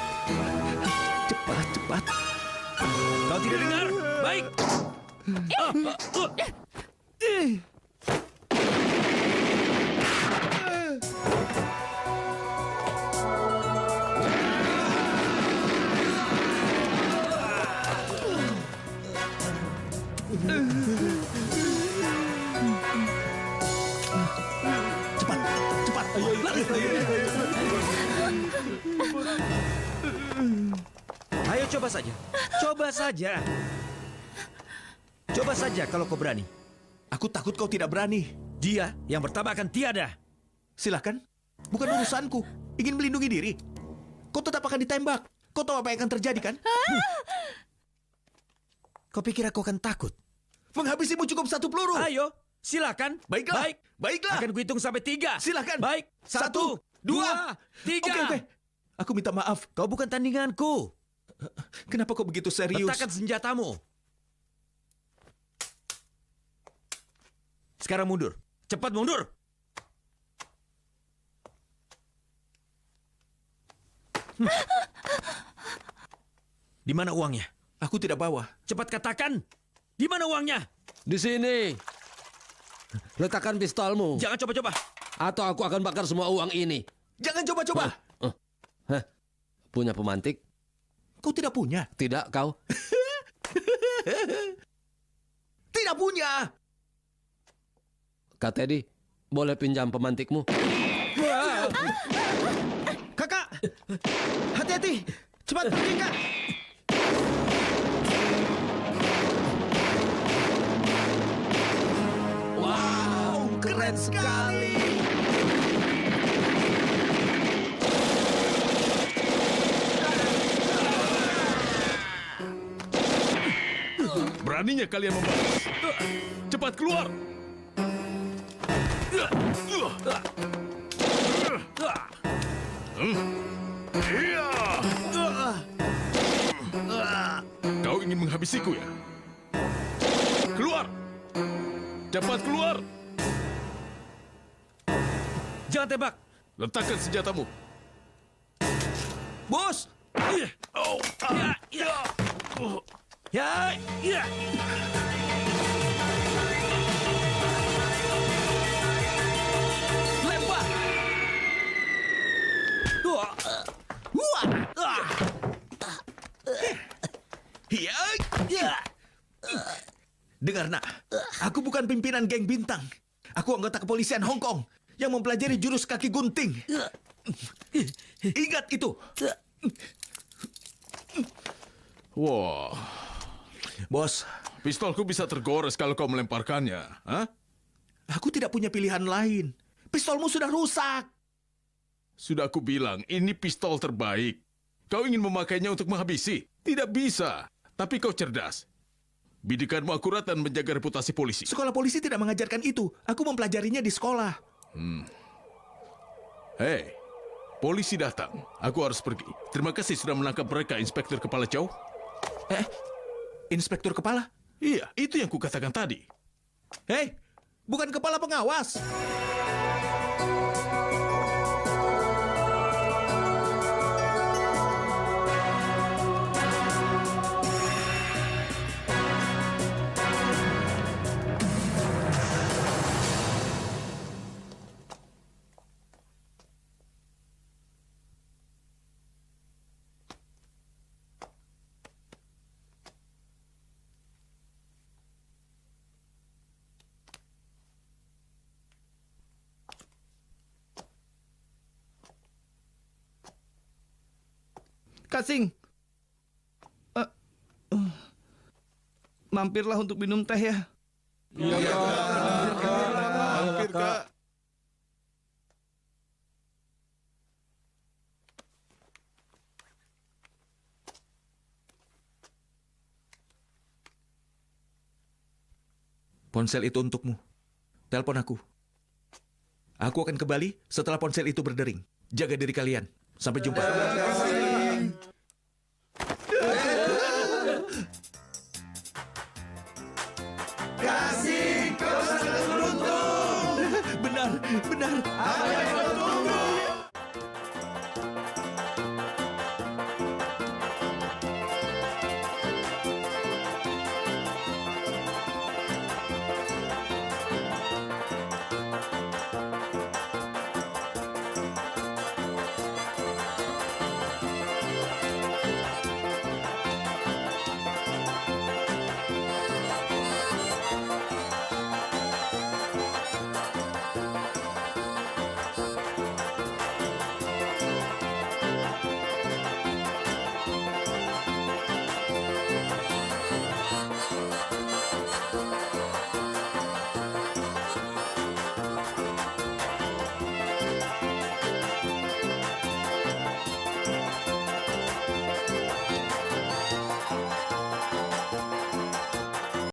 Cepat, cepat. Kau tidak dengar? Baik. Cepat, cepat. Lari. Ayo coba saja. Coba saja. Coba saja kalau kau berani. Aku takut kau tidak berani. Dia yang pertama akan tiada. Silakan. Bukan urusanku. Ingin melindungi diri. Kau tetap akan ditembak. Kau tahu apa yang akan terjadi kan? Kau pikir aku akan takut? Menghabisimu cukup 1 peluru. Ayo, silakan. Baiklah. Baik. Baiklah. Akan kuhitung sampai 3. Silakan. Baik. 1, 2, 3. Oke. Aku minta maaf. Kau bukan tandinganku. Kenapa kau begitu serius? Letakkan senjatamu. Sekarang mundur. Cepat mundur. Di mana uangnya? Aku tidak bawa. Cepat katakan. Di mana uangnya? Di sini. Letakkan pistolmu. Jangan coba-coba. Atau aku akan bakar semua uang ini. Jangan coba-coba. Punya pemantik? Kau tidak punya? Tidak, kau? Tidak punya. Kak Teddy, boleh pinjam pemantikmu? Kakak, hati-hati. Cepat pergi, Kak. Wow, keren sekali. Beraninya kalian membalas. Cepat keluar. Kau ingin menghabisiku ya? Keluar! Cepat keluar! Jangan tembak. Letakkan senjatamu. Bos. Oh. Ya. Lempar. Dengar nak, aku bukan pimpinan geng bintang. Aku anggota kepolisian Hong Kong yang mempelajari jurus kaki gunting. Ingat itu. Wah, bos, pistolku bisa tergores kalau kau melemparkannya. Hah? Aku tidak punya pilihan lain. Pistolmu sudah rusak. Sudah aku bilang, ini pistol terbaik. Kau ingin memakainya untuk menghabisi? Tidak bisa. Tapi kau cerdas. Bidikanmu akurat dan menjaga reputasi polisi. Sekolah polisi tidak mengajarkan itu. Aku mempelajarinya di sekolah. Hei, polisi datang. Aku harus pergi. Terima kasih sudah menangkap mereka, Inspektur Kepala Chow. Inspektur Kepala? Iya, itu yang kukatakan tadi. Hei, bukan kepala pengawas. Kasing. Mampirlah untuk minum teh ya. Iya, Mampir, Kak. Ponsel itu untukmu. Telepon aku. Aku akan kembali setelah ponsel itu berdering. Jaga diri kalian. Sampai jumpa. Kasih, kau sangat beruntung. Benar. Apa yang kau tunggu?